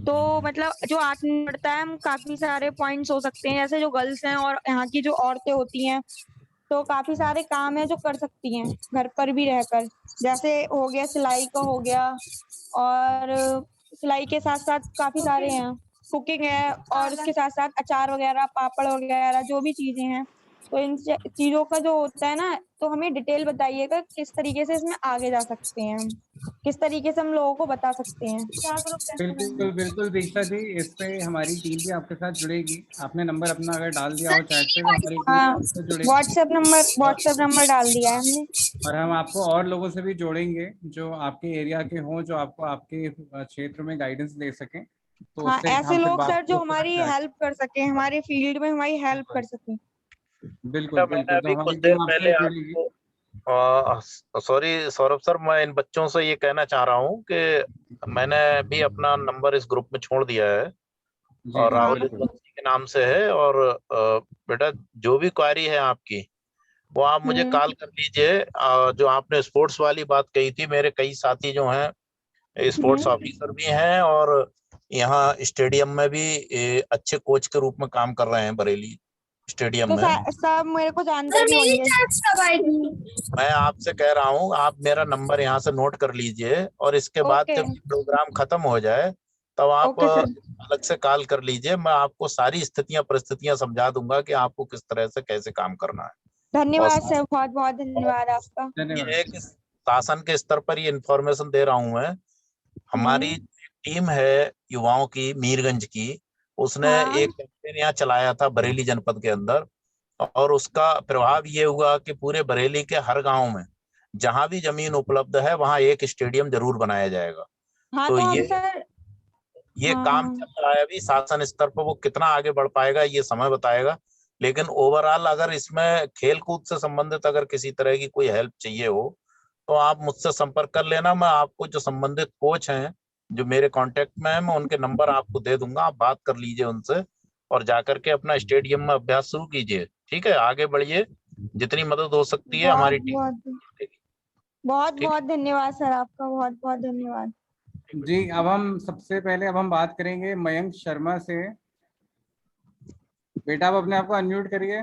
तो मतलब जो आत्मनिर्भरता है, हम काफी सारे पॉइंट्स हो सकते हैं, जैसे जो गर्ल्स हैं और यहाँ की जो औरतें होती हैं, तो काफी सारे काम है जो कर सकती हैं घर पर भी रहकर। जैसे हो गया सिलाई का हो गया, और सिलाई के साथ साथ काफी सारे हैं, कुकिंग है, और उसके साथ साथ अचार वगैरह, पापड़ वगैरह, जो भी चीजें हैं तो इन चीजों का जो होता है ना, तो हमें डिटेल बताइएगा किस तरीके से इसमें आगे जा सकते हैं हम, किस तरीके से हम लोगों को बता सकते हैं। बिल्कुल बिल्कुल दीक्षा जी, इस पे हमारी टीम भी आपके साथ जुड़ेगी। आपने नंबर अपना अगर डाल दिया हो चैट पे तो हमारी टीम हाँ, आपसे जुड़ेगी। व्हाट्सएप नंबर डाल दिया है हमने। और हम आपको और लोगों से भी जोड़ेंगे जो आपके एरिया के हों, जो आपको आपके क्षेत्र में गाइडेंस दे सकें। तो हाँ, उससे ऐसे हम फिर लोग बात सर जो को हमारी हेल्प कर सके, हमारे फील्ड में हमारी हेल्प कर सके। बिल्कुल मैंने बिल्कुल, तो अभी हमारी कुछ देर टीम पहले आपसे जुड़ेगी। आपको सॉरी सौरभ सर, मैं इन बच्चों से ये कहना चाह रहा हूँ कि मैंने भी अपना नंबर इस ग्रुप में छोड़ दिया है जी और जी राहुल बिल्कुल। यदुवंशी के नाम से है। और बेटा जो भी क्वारी है आपकी वो आप मुझे कॉल कर लीजिए। जो आपने स्पोर्ट्स वाली बात कही थी, मेरे कई साथी जो हैं स्पोर्ट्स ऑफिसर भी हैं और यहाँ स्टेडियम में भी अच्छे कोच के रूप में काम कर रहे हैं बरेली स्टेडियम तो में। सब मेरे को जानते भी होंगे। मैं आपसे कह रहा हूँ आप मेरा नंबर यहाँ से नोट कर लीजिए और इसके बाद ओके जब प्रोग्राम खत्म हो जाए तब आप ओके सर। अलग से कॉल कर लीजिए। मैं आपको सारी स्थितियां परिस्थितियां समझा दूंगा कि आपको किस तरह से कैसे काम करना है। और धन्यवाद सर, बहुत बहुत धन्यवाद आपका। ये है कि शासन के स्तर पर ये इंफॉर्मेशन दे रहा हूँ मैं। हमारी टीम है युवाओं की मीरगंज की, उसने हाँ। एक कैंपेन यहाँ चलाया था बरेली जनपद के अंदर और उसका प्रभाव ये हुआ कि पूरे बरेली के हर गांव में जहां भी जमीन उपलब्ध है वहां एक स्टेडियम जरूर बनाया जाएगा। हाँ तो तो हम सर, ये काम हाँ चल रहा है अभी शासन स्तर पर। वो कितना आगे बढ़ पाएगा ये समय बताएगा, लेकिन ओवरऑल अगर इसमें खेल कूद से संबंधित अगर किसी तरह की कोई हेल्प चाहिए हो तो आप मुझसे संपर्क कर लेना। मैं आपको जो संबंधित कोच हैं जो मेरे कांटेक्ट में है, मैं उनके नंबर आपको दे दूंगा। आप बात कर लीजिए उनसे और जाकर के अपना स्टेडियम में अभ्यास शुरू कीजिए। ठीक है, आगे बढ़िए, जितनी मदद हो सकती है बहुत हमारी टीम। बहुत ठीक बहुत धन्यवाद सर, आपका बहुत बहुत धन्यवाद। जी, अब हम सबसे पहले अब हम बात करेंगे मयंक शर्मा से। बेटा आप अपने आप को अनम्यूट करिए।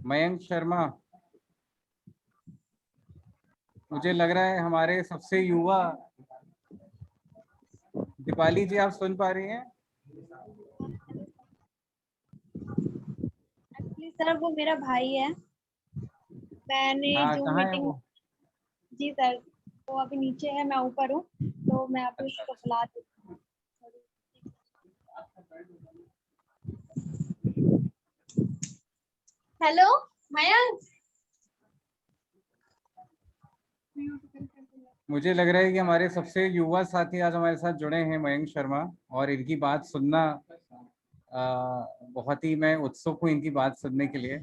मयंक शर्मा, मुझे लग रहा है हमारे सबसे युवा। दीपाली जी आप सुन पा रही हैं? एक्चुअली सर वो मेरा भाई है। मैंने हाँ, जो कहाँ है मीटिंग, वो? जी सर, वो अभी नीचे है, मैं ऊपर हूँ, तो मैं आपको उसको बुला देती हूँ। हेलो मयंक। मुझे लग रहा है कि हमारे सबसे युवा साथी आज हमारे साथ जुड़े हैं, मयंक शर्मा, और इनकी बात सुनना बहुत ही मैं उत्सुक हूँ इनकी बात सुनने के लिए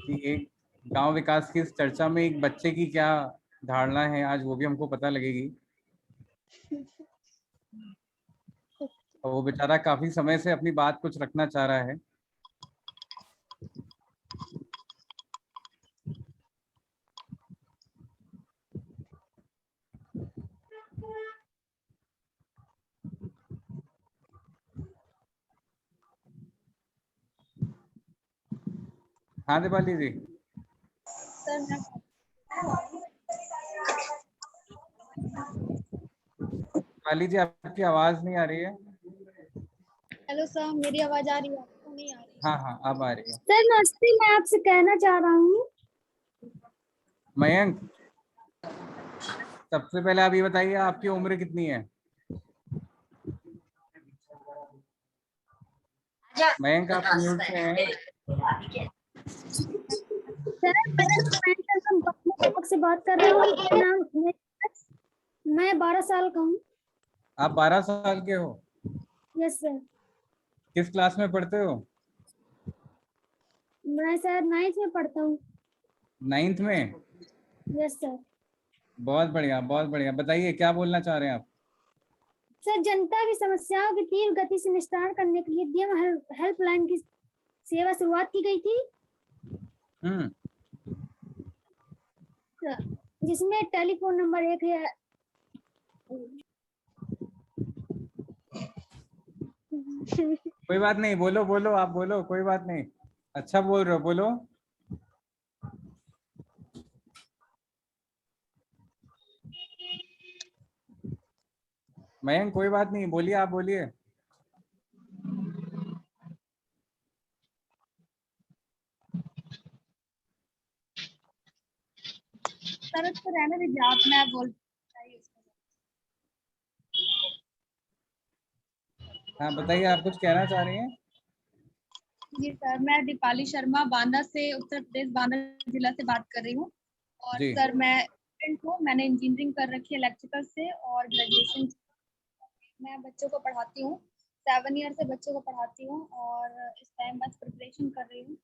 कि एक गांव विकास की इस चर्चा में एक बच्चे की क्या धारणा है, आज वो भी हमको पता लगेगी। और वो बेचारा काफी समय से अपनी बात कुछ रखना चाह रहा है। हाँ दीपाली जी। दीपाली जी आपकी आवाज नहीं आ रही है। हेलो सर, मेरी आवाज आ रही है? आपको नहीं आ रही? हाँ हाँ अब आ रही है। सर नमस्ते, मैं आपसे कहना चाह रहा हूँ। मयंक, सबसे पहले आप ये बताइए आपकी उम्र कितनी है? मयंक आप म्यूट पे हैं। सर मैं से बात कर रहा हूँ। मेरा नाम, मैं 12 साल का हूँ। आप 12 साल के हो? Yes sir. किस क्लास में पढ़ते हो? मैं सर 9th में पढ़ता हूँ। 9th में? Yes sir. बहुत बढ़िया बहुत बढ़िया। बताइए क्या बोलना चाह रहे हैं आप? सर जनता की समस्याओं की तीव्र गति से निस्तारण करने के लिए डीएम हेल्पलाइन की सेवा शुरुआत की गई थी, जिसमें टेलीफोन नंबर 1 है। कोई बात नहीं, बोलो बोलो, आप बोलो, कोई बात नहीं, अच्छा बोल रहे हो, बोलो। मयंक कोई बात नहीं, बोलिए, आप बोलिए। सर उसको रहने दीजिए, आप, मैं बोल हाँ बताइए, आप कुछ कहना चाह रही हैं? जी सर, मैं दीपाली शर्मा बांदा से, उत्तर प्रदेश बांदा जिला से बात कर रही हूँ। और जी। सर मैं स्टूडेंट हूँ, मैंने इंजीनियरिंग कर रखी है इलेक्ट्रिकल से और ग्रेजुएशन। मैं बच्चों को पढ़ाती हूँ, 7 ईयर से बच्चों को पढ़ाती हूँ और इस टाइम बस प्रिपरेशन कर रही हूँ।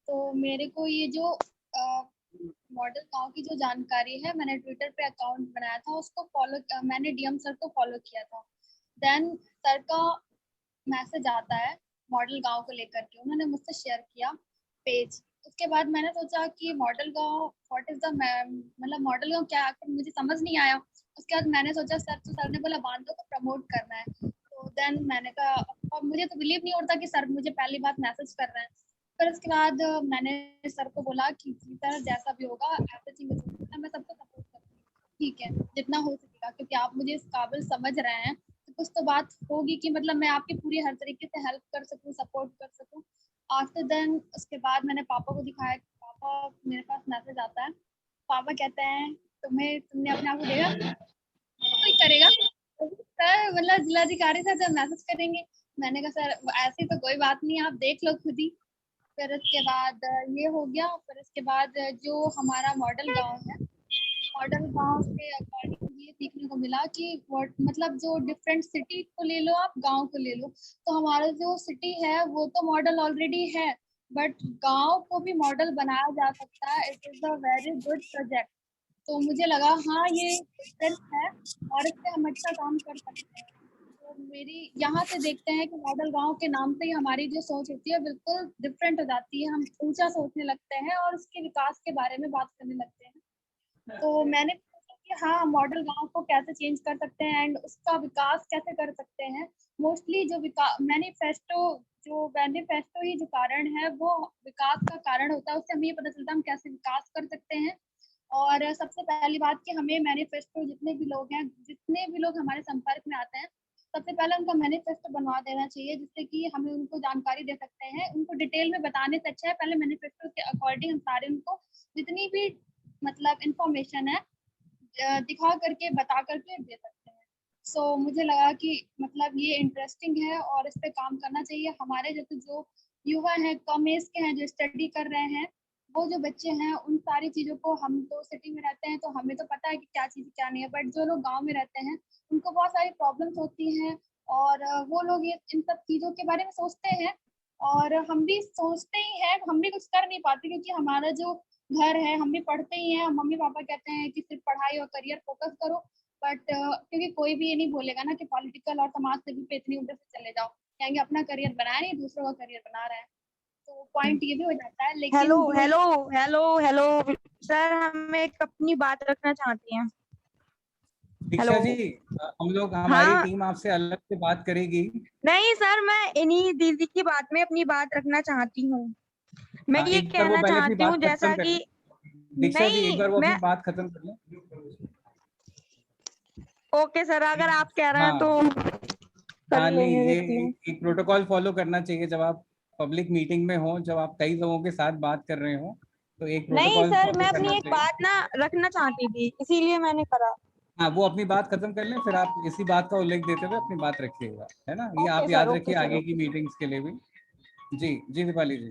तो मेरे को ये जो मॉडल गांव की जो जानकारी है, मैंने ट्विटर पे अकाउंट बनाया था, उसको फॉलो, मैंने डीएम सर को फॉलो किया था। देन सर का मैसेज आता है मॉडल गांव को लेकर के, उन्होंने मुझसे शेयर किया पेज। उसके बाद मैंने सोचा कि मॉडल गांव व्हाट इज द, मतलब मॉडल गांव क्या, मुझे समझ नहीं आया। उसके बाद मैंने सोचा सर ने बोला बांधो को प्रमोट करना है, तो देन मैंने कहा, और मुझे तो बिलीव नहीं होता कि सर मुझे पहली बात मैसेज कर रहे हैं। फिर उसके बाद मैंने सर को बोला कि सर जैसा भी होगा, एवरीथिंग इज ओके, मैं सबको सपोर्ट करूँगी, ठीक है जितना हो सकेगा, क्योंकि आप मुझे इस काबिल समझ रहे हैं, तो कुछ तो बात होगी कि मतलब मैं आपकी पूरी हर तरीके से हेल्प कर सकूं, सपोर्ट कर सकूं। आफ्टर देन उसके बाद मैंने पापा को दिखाया, पापा मेरे पास मैसेज आता है, पापा कहते हैं तुमने अपने आप को देखा, कोई करेगा सर, मतलब जिलाधिकारी सर जब मैसेज करेंगे। मैंने कहा सर ऐसी तो कोई बात नहीं, आप देख लो खुद ही। फिर उसके बाद ये हो गया। फिर उसके बाद जो हमारा मॉडल गांव है, मॉडल गांव के अकॉर्डिंग ये सीखने को मिला कि मतलब जो डिफरेंट सिटी को ले लो, आप गांव को ले लो, तो हमारा जो सिटी है वो तो मॉडल ऑलरेडी है, बट गांव को भी मॉडल बनाया जा सकता है। It is a very good project. तो मुझे लगा हाँ ये डिफरेंट है और इस पे हम अच्छा काम कर सकते हैं। तो मेरी यहाँ से देखते हैं कि मॉडल गांव के नाम से ही हमारी जो सोच होती है बिल्कुल डिफरेंट हो जाती है, हम ऊंचा सोचने लगते हैं और उसके विकास के बारे में बात करने लगते हैं। तो मैंने सोचा कि हाँ मॉडल गांव को कैसे चेंज कर सकते हैं एंड उसका विकास कैसे कर सकते हैं। मोस्टली जो मैनिफेस्टो ही जो कारण है वो विकास का कारण होता है, उससे हमें ये पता चलता है हम कैसे विकास कर सकते हैं। और सबसे पहली बात कि हमें मैनिफेस्टो, जितने भी लोग हमारे संपर्क में आते हैं, सबसे पहले उनका मैनिफेस्टो बनवा देना चाहिए, जिससे कि हमें उनको जानकारी दे सकते हैं। उनको डिटेल में बताने से अच्छा है पहले मैनिफेस्टो के अकॉर्डिंग हम सारे उनको जितनी भी मतलब इंफॉर्मेशन है दिखा करके बता करके दे सकते हैं। सो मुझे लगा कि मतलब ये इंटरेस्टिंग है और इस पे काम करना चाहिए। हमारे जैसे जो युवा हैं, कम एज के हैं, जो स्टडी कर रहे हैं, वो जो बच्चे हैं, उन सारी चीज़ों को, हम तो सिटी में रहते हैं तो हमें तो पता है कि क्या चीज़ क्या नहीं है, बट जो लोग गांव में रहते हैं उनको बहुत सारी प्रॉब्लम्स होती हैं और वो लोग ये इन सब चीज़ों के बारे में सोचते हैं और हम भी सोचते ही हैं, हम भी कुछ कर नहीं पाते क्योंकि हमारा जो घर है, हम भी पढ़ते ही हैं। मम्मी पापा कहते हैं कि सिर्फ पढ़ाई और करियर फोकस करो, बट क्योंकि कोई भी ये नहीं बोलेगा ना कि पॉलिटिकल और समाज सेवी पे इतनी उम्र से चले जाओ, कहेंगे अपना करियर बनाया नहीं, दूसरों का करियर बना रहे हैं। तो पॉइंट ये भी हो जाता है। लेकिन hello hello hello hello sir, हम एक अपनी बात रखना चाहते हैं। दीक्षा हेलो। जी, हम लोग, हमारी हाँ टीम आपसे अलग से बात करेगी। नहीं सर, मैं इन्हीं दीदी की बात में अपनी बात रखना चाहती हूँ। मैं ये एक बार वो कहना पहले अपनी चाहती हूँ बात खत्म जैसा कर कि लें। दीक्षा जी, एक नहीं बार वो मैं अपनी बात खत्म कर लें। ओके सर, अगर आप कह रहे हैं हाँ तो कर हाँ, नहीं, लेने ये देती हूँ। एक प्रोटोकॉल फॉलो करना चाहिए जब आप पब्लिक मीटिंग में हो, जब आप कई लोगों के साथ बात कर रहे हो, तो एक नहीं प्रोटोकॉल सर, फॉलो मैं करना अपनी एक चाहिए। बात ना रखना चाहती थी, इसीलिए मैंने करा। हाँ, वो अपनी बात खत्म कर लें, फिर आप इसी बात का उल्लेख देते हुए अपनी बात रखिएगा, है ना? ये आप याद रखिए ओके सर, आगे की ओके। मीटिंग्स के लिए भी। जी जी दीपाली जी।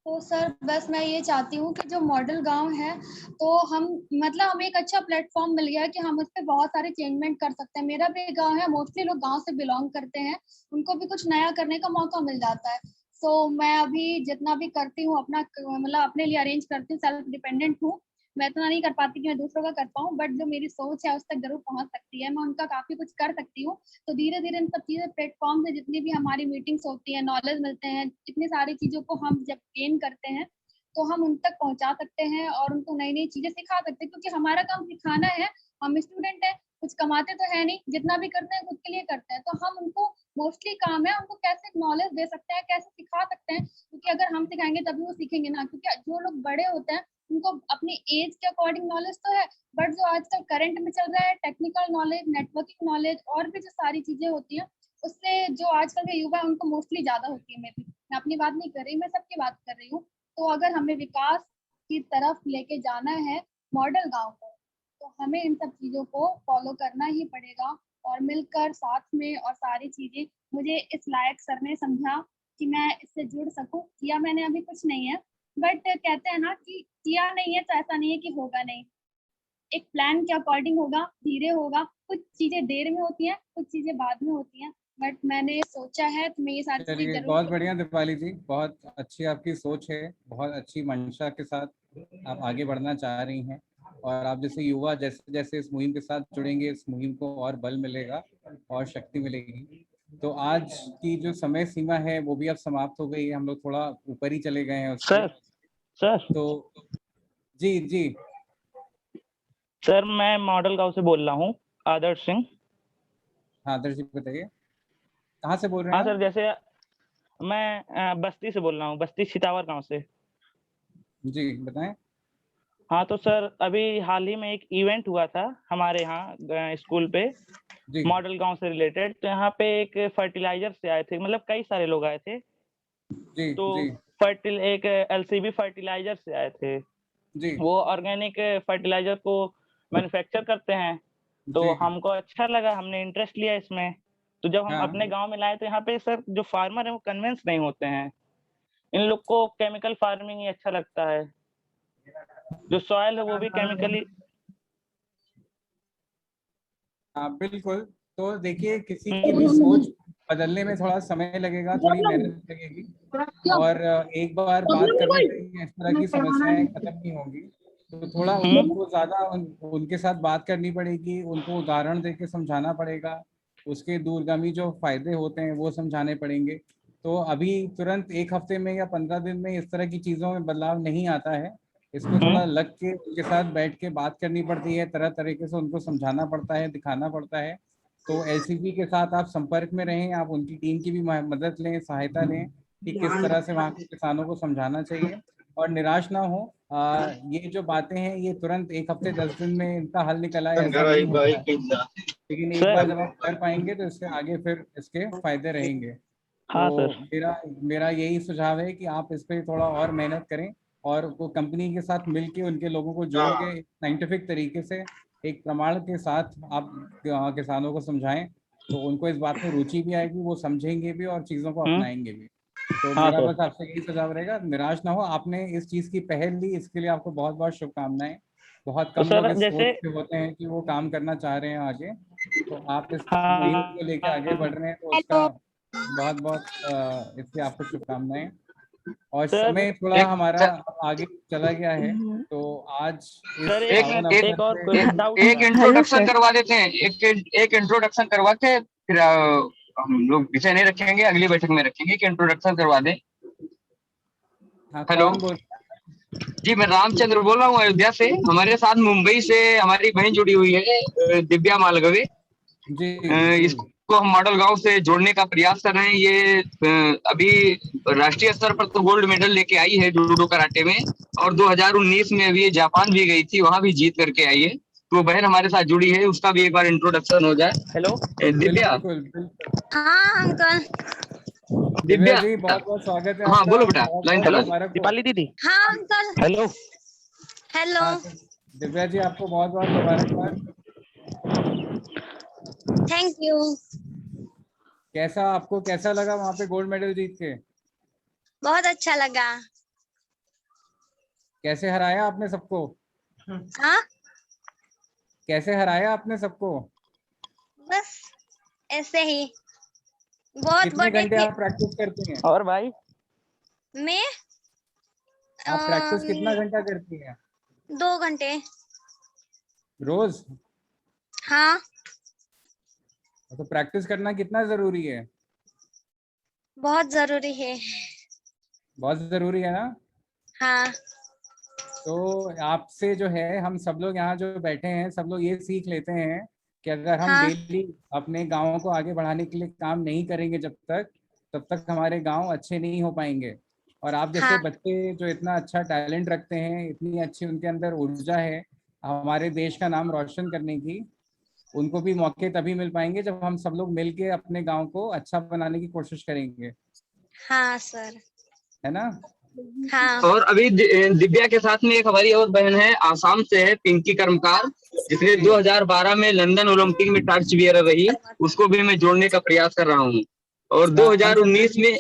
तो सर बस मैं ये चाहती हूँ कि जो मॉडल गांव है, तो हम मतलब हमें एक अच्छा प्लेटफॉर्म मिल गया कि हम उस पर बहुत सारे चेंजमेंट कर सकते हैं। मेरा भी गांव है, मोस्टली लोग गांव से बिलोंग करते हैं, उनको भी कुछ नया करने का मौका मिल जाता है। सो मैं अभी जितना भी करती हूँ अपना मतलब अपने लिए अरेंज करती हूँ, सेल्फ डिपेंडेंट हूँ। मैं इतना नहीं कर पाती कि मैं दूसरों का कर पाऊँ, बट जो मेरी सोच है उस तक जरूर पहुंच सकती है, मैं उनका काफी कुछ कर सकती हूँ। तो धीरे धीरे इन सब चीजें प्लेटफॉर्म से जितनी भी हमारी मीटिंग्स होती है, नॉलेज मिलते हैं, इतनी सारी चीजों को हम जब गेन करते हैं तो हम उन तक पहुंचा सकते हैं और उनको नई नई चीजें सिखा सकते हैं, क्योंकि हमारा काम सिखाना है। हम स्टूडेंट है, कुछ कमाते तो है नहीं, जितना भी करते हैं खुद के लिए करते हैं, तो हम उनको मोस्टली काम है उनको कैसे नॉलेज दे सकते हैं, कैसे सिखा सकते हैं, क्योंकि अगर हम सिखाएंगे तभी वो सीखेंगे ना। क्योंकि जो लोग बड़े होते हैं उनको अपनी एज के अकॉर्डिंग नॉलेज तो है, बट जो आजकल करंट में चल रहा है टेक्निकल नॉलेज, नेटवर्किंग नॉलेज और भी जो सारी चीजें होती हैं, उससे जो आजकल के युवा हैं उनको मोस्टली ज्यादा होती है। मैं अपनी बात नहीं कर रही, मैं सबकी बात कर रही हूँ। तो अगर हमें विकास की तरफ लेके जाना है मॉडल गांव को, तो हमें इन सब चीजों को फॉलो करना ही पड़ेगा और मिलकर साथ में। और सारी चीजें मुझे इस लायक सर ने समझा कि मैं इससे जुड़ सकूं। किया मैंने अभी कुछ नहीं है, बट कहते हैं ना कि किया नहीं है तो ऐसा नहीं है कि होगा नहीं। एक प्लान के अकॉर्डिंग होगा, धीरे होगा। कुछ चीजें देर में होती हैं, कुछ चीजें बाद में होती हैं, बट मैंने सोचा है तो मैं ये सारी चीजें चलिए, जरूर बहुत बढ़िया दीपाली जी, बहुत अच्छी आपकी सोच है, बहुत अच्छी मंशा के साथ आप आगे बढ़ना चाह रही हैं। और आप जैसे युवा जैसे जैसे इस मुहिम के साथ जुड़ेंगे, इस मुहिम को और बल मिलेगा और शक्ति मिलेगी। तो आज की जो समय सीमा है वो भी अब समाप्त हो गई है, हम लोग थोड़ा ऊपर ही चले गए हैं उससे। सर तो जी जी सर, मैं मॉडल गांव से बोल रहा हूँ, आदर्श सिंह। हाँ आदर्श जी बताइए, कहाँ से बोल रहे हाँ हैं सर, जैसे मैं बस्ती से बोल रहा हूँ, बस्ती सितावर गांव से। जी बताएं। हाँ तो सर, अभी हाल ही में एक इवेंट हुआ था हमारे यहाँ स्कूल पे, मॉडल गांव से रिलेटेड। तो यहाँ पे एक फर्टिलाइजर से आए थे, मतलब कई सारे लोग आए थे। जी तो जी एक एलसीबी फर्टिलाइजर से आए थे। जी वो ऑर्गेनिक फर्टिलाइजर को मैन्युफैक्चर करते हैं। तो जी हमको अच्छा लगा, हमने इंटरेस्ट लिया इसमें। तो जब हम हाँ। अपने गांव में लाए तो यहाँ पे सर जो फार्मर है वो कन्विंस नहीं होते हैं। इन लोग को केमिकल फार्मिंग ही अच्छा लगता है, जो सॉइल है वो भी केमिकली। हाँ बिल्कुल। तो देखिए, किसी की भी सोच बदलने में थोड़ा समय लगेगा, थोड़ी मेहनत लगेगी, और एक बार बात करने से इस तरह की समस्याएं खत्म नहीं होंगी। तो थोड़ा उनको ज्यादा उनके साथ बात करनी पड़ेगी, उनको उदाहरण देके समझाना पड़ेगा, उसके दूरगामी जो फायदे होते हैं वो समझाने पड़ेंगे। तो अभी तुरंत एक हफ्ते में या 15 दिन में इस तरह की चीज़ों में बदलाव नहीं आता है। इसको थोड़ा लग के उनके साथ बैठ के बात करनी पड़ती है, तरह तरीके से उनको समझाना पड़ता है, दिखाना पड़ता है। तो एलसीबी के साथ आप संपर्क में रहें, आप उनकी टीम की भी मदद लें, सहायता लें कि किस तरह से वहाँ के किसानों को समझाना चाहिए, और निराश ना हो। ये जो बातें हैं ये तुरंत एक हफ्ते 10 दिन में इनका हल निकल आए ऐसा नहीं होता है, लेकिन एक बार जब आप कर पाएंगे तो इससे आगे फिर इसके फायदे रहेंगे। हाँ तो सर। मेरा यही सुझाव है कि आप इस पे थोड़ा और मेहनत करें, और वो कंपनी के साथ मिलके उनके लोगों को जोड़ के साइंटिफिक तरीके से एक प्रमाण के साथ आप किसानों को समझाएं, तो उनको इस बात में रुचि भी आएगी, वो समझेंगे भी और चीज़ों को अपनाएंगे भी। तो हाँ मेरा सर। बस आपसे यही सुझाव रहेगा, निराश ना हो। आपने इस चीज़ की पहल ली, इसके लिए आपको बहुत बहुत शुभकामनाएं। बहुत तो कम लोग सर इस सोच जैसे के होते हैं कि वो काम करना चाह रहे हैं आगे। तो आप इस मुहिम को लेके आगे हाँ बढ़ रहे हैं, तो उसका बहुत बहुत इसकी आपको शुभकामनाएं। और सर समय थोड़ा हमारा आगे चला गया है, तो आज इस सर पावन अवसर एक और पे डाउट एक इंट्रोडक्शन करवा देते हैं, एक इंट्रोडक्शन करवा के फिर हम लोग विषय नहीं रखेंगे, अगली बैठक में रखेंगे। एक इंट्रोडक्शन करवा दें। हाँ, हेलो कौन बोल? जी, मैं रामचंद्र बोल रहा हूँ अयोध्या से। हमारे साथ मुंबई से हमारी बहन जुड़ी हुई है, दिव्या मालगवे। इसको हम मॉडल गांव से जोड़ने का प्रयास कर रहे हैं। ये अभी राष्ट्रीय स्तर पर तो गोल्ड मेडल लेके आई है जूडो कराटे में, और 2019 में अभी ये जापान भी गई थी, वहां भी जीत करके आई है। तो बहन हमारे साथ जुड़ी है, उसका भी एक बार इंट्रोडक्शन हो जाए। हेलो दिव्या। हाँ अंकल। दिव्या जी, बहुत बहुत स्वागत है हाँ आपका। बोलो बेटा, लाइन चला। दीपाली दीदी। हाँ uncle. Hello hello. Divya ji, आपको बहुत बहुत मुबारकबाद। Thank you. कैसा लगा वहाँ पे गोल्ड मेडल जीत के? बहुत अच्छा लगा। कैसे हराया आपने सबको? हाँ कैसे हराया आपने सबको? बस ऐसे ही। बहुत कितने बड़े घंटे थे। आप प्रैक्टिस करती हैं? और भाई मैं आप प्रैक्टिस कितना घंटा करती हैं? 2 घंटे रोज? हाँ। तो प्रैक्टिस करना कितना जरूरी है? बहुत जरूरी है। बहुत जरूरी है ना? हाँ। तो आपसे जो है, हम सब लोग यहाँ जो बैठे हैं सब लोग ये सीख लेते हैं कि अगर हम हाँ। डेली अपने गाँव को आगे बढ़ाने के लिए काम नहीं करेंगे तब तक हमारे गांव अच्छे नहीं हो पाएंगे। और आप जैसे हाँ। बच्चे जो इतना अच्छा टैलेंट रखते हैं, इतनी अच्छी उनके अंदर ऊर्जा है, हमारे देश का नाम रोशन करने की, उनको भी मौके तभी मिल पाएंगे जब हम सब लोग मिलके अपने गांव को अच्छा बनाने की कोशिश करेंगे, हाँ सर। है ना? हाँ। और अभी दिव्या के साथ में एक हमारी और बहन है, आसाम से है, पिंकी कर्मकार, जिसने 2012 में लंदन ओलंपिक में टॉर्च बियर रही, उसको भी मैं जोड़ने का प्रयास कर रहा हूँ। और 2019 में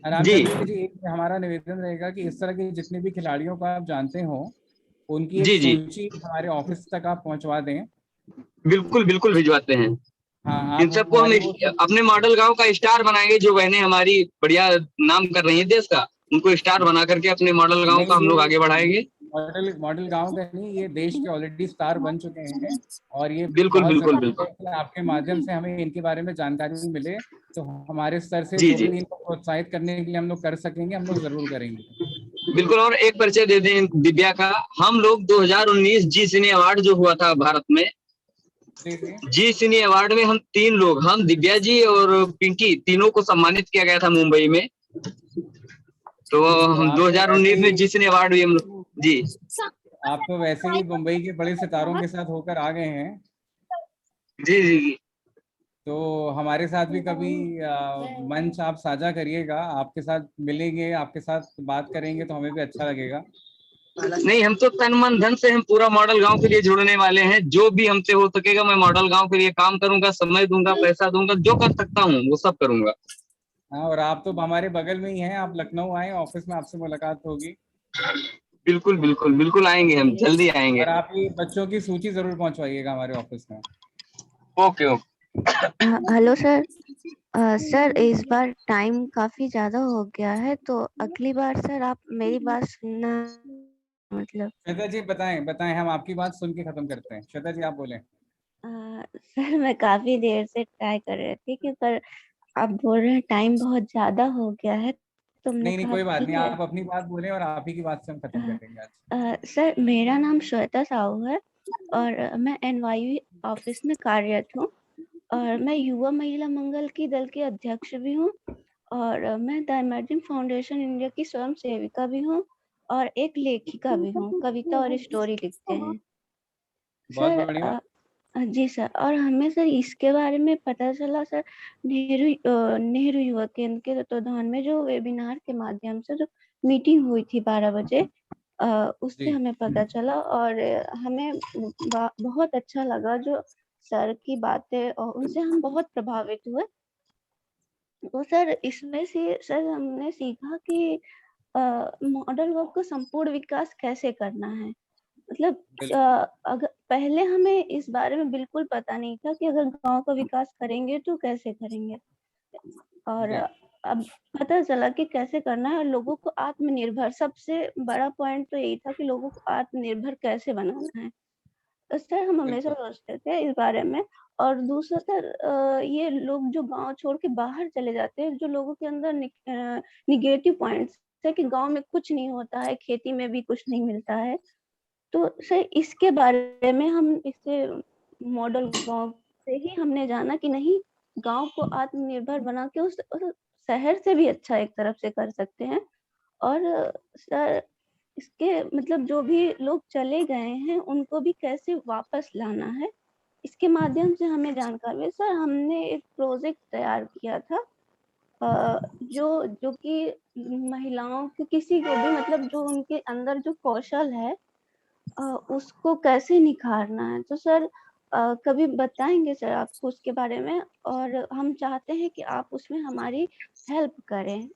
जी जी एक हमारा निवेदन रहेगा कि इस तरह के जितने भी खिलाड़ियों को आप जानते हो, उनकी एक जी जी सूची हमारे ऑफिस तक आप पहुंचवा दें। बिल्कुल बिल्कुल भिजवाते हैं। हाँ, इन सबको हम अपने मॉडल गांव का स्टार बनाएंगे। जो बहनें हमारी बढ़िया नाम कर रही हैं देश का, उनको स्टार बना करके अपने मॉडल गांव का हम लोग आगे बढ़ाएंगे। मॉडल गांव का नहीं, ये देश के ऑलरेडी स्टार बन चुके हैं, और ये बिल्कुल बहुत बिल्कुल जरूरी बिल्कुल है कि आपके माध्यम से हमें इनके बारे में जानकारी मिले, तो हमारे स्तर से जी जो जी भी इनको प्रोत्साहित करने के लिए हम लोग कर सकेंगे, हम लोग जरूर करेंगे। बिल्कुल। और एक परिचय दे दें दिव्या का, हम लोग 2019 जी सिने अवार्ड जो हुआ था भारत में, जी सिने अवार्ड में हम 3 लोग, हम दिव्या जी और पिंकी, तीनों को सम्मानित किया गया था मुंबई में। तो हम 2019 में जी सिने अवार्ड भी हम लोग जी। आप तो वैसे ही मुंबई के बड़े सितारों के साथ होकर आ गए हैं। जी जी जी। तो हमारे साथ भी कभी मंच आप साझा करिएगा, आपके साथ मिलेंगे, आपके साथ बात करेंगे तो हमें भी अच्छा लगेगा। नहीं, हम तो तन मन धन से हम पूरा मॉडल गांव के लिए जुड़ने वाले हैं। जो भी हमसे हो सकेगा मैं मॉडल गांव के लिए काम करूंगा, समय दूंगा, पैसा दूंगा, जो कर सकता हूँ वो सब करूंगा। हाँ, और आप तो हमारे बगल में ही हैं, आप लखनऊ आए, ऑफिस में आपसे मुलाकात होगी। बिल्कुल बिल्कुल बिल्कुल आएंगे, हम जल्दी आएंगे। और आप ये बच्चों की सूची जरूर पहुंचवाइएगा हमारे ऑफिस में। Okay okay. Hello sir. Sir इस बार टाइम काफी ज्यादा हो गया है, तो अगली बार सर आप मेरी बात सुनना, मतलब। श्वेता जी बताएं, हम आपकी बात सुन के खत्म करते हैं। श्वेता जी आप बोलें। सर मैं काफी देर से ट्राई कर रही थी कि, पर आप बोल रहे हैं टाइम बहुत ज्यादा हो गया है, तो हमने नहीं कहा कोई बात ठीक नहीं, है। आप अपनी बात बोलें और आप ही की बात से हम खत्म करेंगे आज। सर मेरा नाम श्वेता साहू है, और मैं NYU ऑफिस में कार्यरत हूँ, और मैं युवा महिला मंगल की दल की अध्यक्ष भी हूँ, और मैं द इमेजिन फाउंडेशन इंडिया की स्वयं सेविका भी हूँ, और एक लेखिका भी हूँ, कविता और स्टोरी लिखते हैं बहुत सर। बढ़िया। जी सर, और हमें सर इसके बारे में पता चला सर, नेहरू युवा केंद्र के तत्वाधान में जो वेबिनार के माध्यम से जो मीटिंग हुई थी 12 बजे, उससे हमें पता चला, और हमें बहुत अच्छा लगा जो सर की बातें, और उनसे हम बहुत प्रभावित हुए। तो सर इसमें से सर हमने सीखा कि मॉडल वर्क का संपूर्ण विकास कैसे करना है। मतलब अगर पहले हमें इस बारे में बिल्कुल पता नहीं था कि अगर गांव का विकास करेंगे तो कैसे करेंगे, और अब पता चला कि कैसे करना है, और लोगों को आत्मनिर्भर, सबसे बड़ा पॉइंट तो यही था कि लोगों को आत्मनिर्भर कैसे बनाना है। तो सर हम हमेशा सोचते थे इस बारे में। और दूसरा सर, ये लोग जो गांव छोड़ के बाहर चले जाते हैं, जो लोगों के अंदर निगेटिव पॉइंट्स है कि गांव में कुछ नहीं होता है, खेती में भी कुछ नहीं मिलता है, तो सर इसके बारे में हम इससे मॉडल गांव से ही हमने जाना कि नहीं, गांव को आत्मनिर्भर बना के उस शहर से भी अच्छा एक तरफ से कर सकते हैं। और सर इसके मतलब जो भी लोग चले गए हैं उनको भी कैसे वापस लाना है, इसके माध्यम से हमें जानकारी। सर हमने एक प्रोजेक्ट तैयार किया था, जो कि महिलाओं को, किसी को भी, मतलब जो उनके अंदर जो कौशल है उसको कैसे निखारना है। तो सर कभी बताएंगे सर आपको उसके बारे में, और हम चाहते हैं कि आप उसमें हमारी हेल्प करें,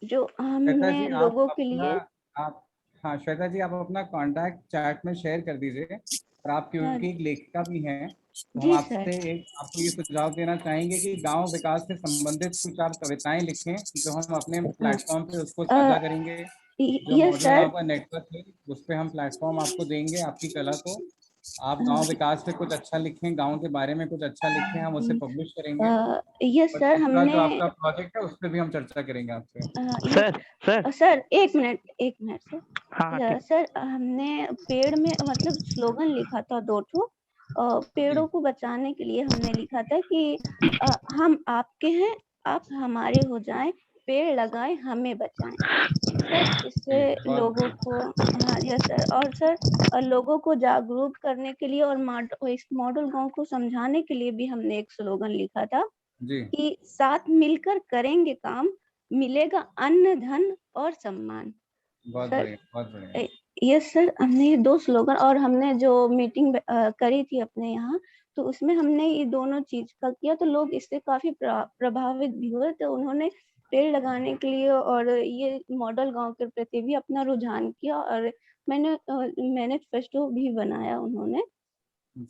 जो हमने लोगों के लिए। हाँ श्वेता जी, आप अपना कांटेक्ट चैट में शेयर कर दीजिए, और आप क्योंकि एक लेखिका भी हैं, तो हम आपसे आपको ये सुझाव देना चाहेंगे कि गांव विकास से संबंधित कुछ आप कविताएं लिखें, जो हम अपने प्लेटफॉर्म पे उसको साझा करेंगे। जो मॉडल गांव का नेटवर्क है उस पे हम प्लेटफॉर्म आपको देंगे, आपकी कला को। आप गांव विकास पे कुछ अच्छा लिखें, गांव के बारे में कुछ अच्छा लिखें, हम उसे पब्लिश करेंगे। यस सर, हमने जो आपका प्रोजेक्ट है उस पे भी हम चर्चा करेंगे आपसे। सर एक मिनट सर। हाँ, सर हमने पेड़ में मतलब स्लोगन लिखा था 2 ठो, पेड़ों को बचाने के लिए हमने लिखा था कि हम आपके हैं, आप हमारे हो जाएं, पेड़ लगाएं, हमें बचाएं सर। इससे लोगों को, हाँ यस सर, और सर लोगों को जागरूक करने के लिए और इस मॉडल गांव को समझाने के लिए भी हमने एक स्लोगन लिखा था कि साथ मिलकर करेंगे काम, मिलेगा अन्न धन और सम्मान। बहुत सर बढ़िया, बहुत बढ़िया। यस सर, हमने ये 2 स्लोगन, और हमने जो मीटिंग करी थी अपने यहाँ, तो उसमें हमने ये दोनों चीज का किया, तो लोग इससे काफी प्रभावित भी हुए। तो उन्होंने पेड़ लगाने के लिए और ये मॉडल गांव के प्रति भी अपना रुझान किया, और मैनिफेस्टो भी बनाया उन्होंने।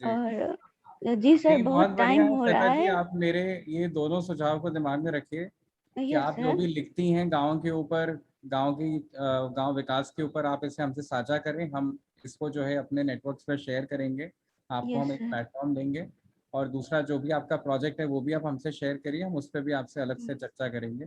और जी सर, नहीं, बहुत बहुत बढ़िया टाइम हो श्वेता रहा जी, है। आप मेरे ये दोनों सुझाव को दिमाग में रखिए कि यस आप जो सर। भी लिखती हैं गांव के ऊपर, गांव विकास के ऊपर, आप इसे हमसे साझा करें। हम इसको जो है अपने नेटवर्क्स पर शेयर करेंगे, आपको यस हम एक सर। प्लेटफॉर्म देंगे। और दूसरा जो भी आपका प्रोजेक्ट है वो भी आप हमसे शेयर करिए, हम उस पर भी आपसे अलग से चर्चा करेंगे।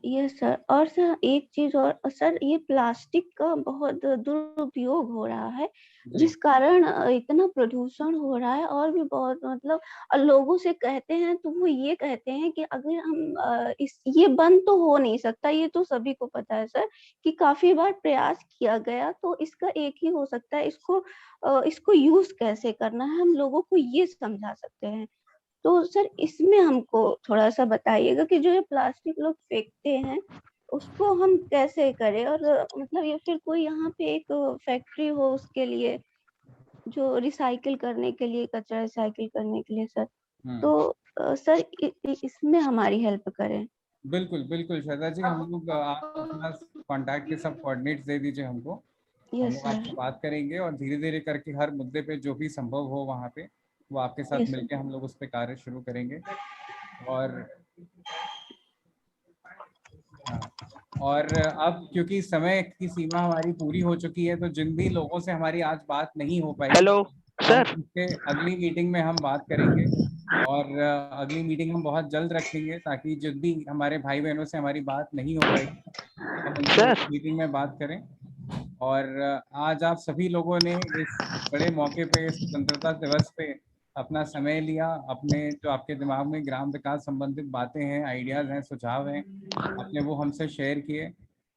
यस सर, और सर एक चीज और सर, ये प्लास्टिक का बहुत दुरुपयोग हो रहा है, जिस कारण इतना प्रदूषण हो रहा है। और भी बहुत मतलब लोगों से कहते हैं तो वो ये कहते हैं कि अगर हम ये बंद तो हो नहीं सकता, ये तो सभी को पता है सर कि काफी बार प्रयास किया गया, तो इसका एक ही हो सकता है, इसको यूज कैसे करना है, हम लोगों को ये समझा सकते हैं। तो सर इसमें हमको थोड़ा सा बताइएगा कि जो ये प्लास्टिक लोग फेंकते हैं उसको हम कैसे करें, और मतलब ये फिर कोई यहाँ पे एक फैक्ट्री हो उसके लिए, जो रिसाइकिल करने के लिए, कचरा रिसाइकिल करने के लिए सर। तो सर इसमें हमारी हेल्प करें। बिल्कुल बिल्कुल श्वेता जी, हम लोग, आप अपना कॉन्टैक्ट के सब कोऑर्डिनेट्स दे दीजिए हमको, हम यस लोग सर। आपसे बात करेंगे और धीरे धीरे करके हर मुद्दे पे जो भी संभव हो वहाँ पे वो आपके साथ यस मिलके हम लोग उस पर कार्य शुरू करेंगे। और हाँ, और अब क्योंकि समय की सीमा हमारी पूरी हो चुकी है, तो जिन भी लोगों से हमारी आज बात नहीं हो पाई, हेलो हम सर। उसके अगली मीटिंग में हम बात करेंगे। और अगली मीटिंग हम बहुत जल्द रखेंगे, ताकि जिन भी हमारे भाई बहनों से हमारी बात नहीं हो पाई हम उनसे सर। उस मीटिंग में बात करें। और आज आप सभी लोगों ने इस बड़े मौके पे, स्वतंत्रता दिवस पे अपना समय लिया, अपने जो आपके दिमाग में ग्राम विकास संबंधित बातें हैं, आइडियाज़ हैं, सुझाव हैं, आपने वो हमसे शेयर किए,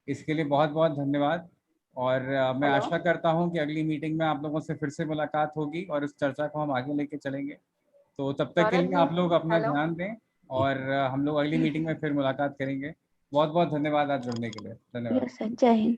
इसके लिए बहुत बहुत धन्यवाद। और मैं आशा करता हूं कि अगली मीटिंग में आप लोगों से फिर से मुलाकात होगी और इस चर्चा को हम आगे लेके चलेंगे। तो तब तक के लिए आप लोग अपना ध्यान दें, और हम लोग अगली मीटिंग में फिर मुलाकात करेंगे। बहुत बहुत धन्यवाद आज जुड़ने के लिए। धन्यवाद। यस सर, जय हिंद।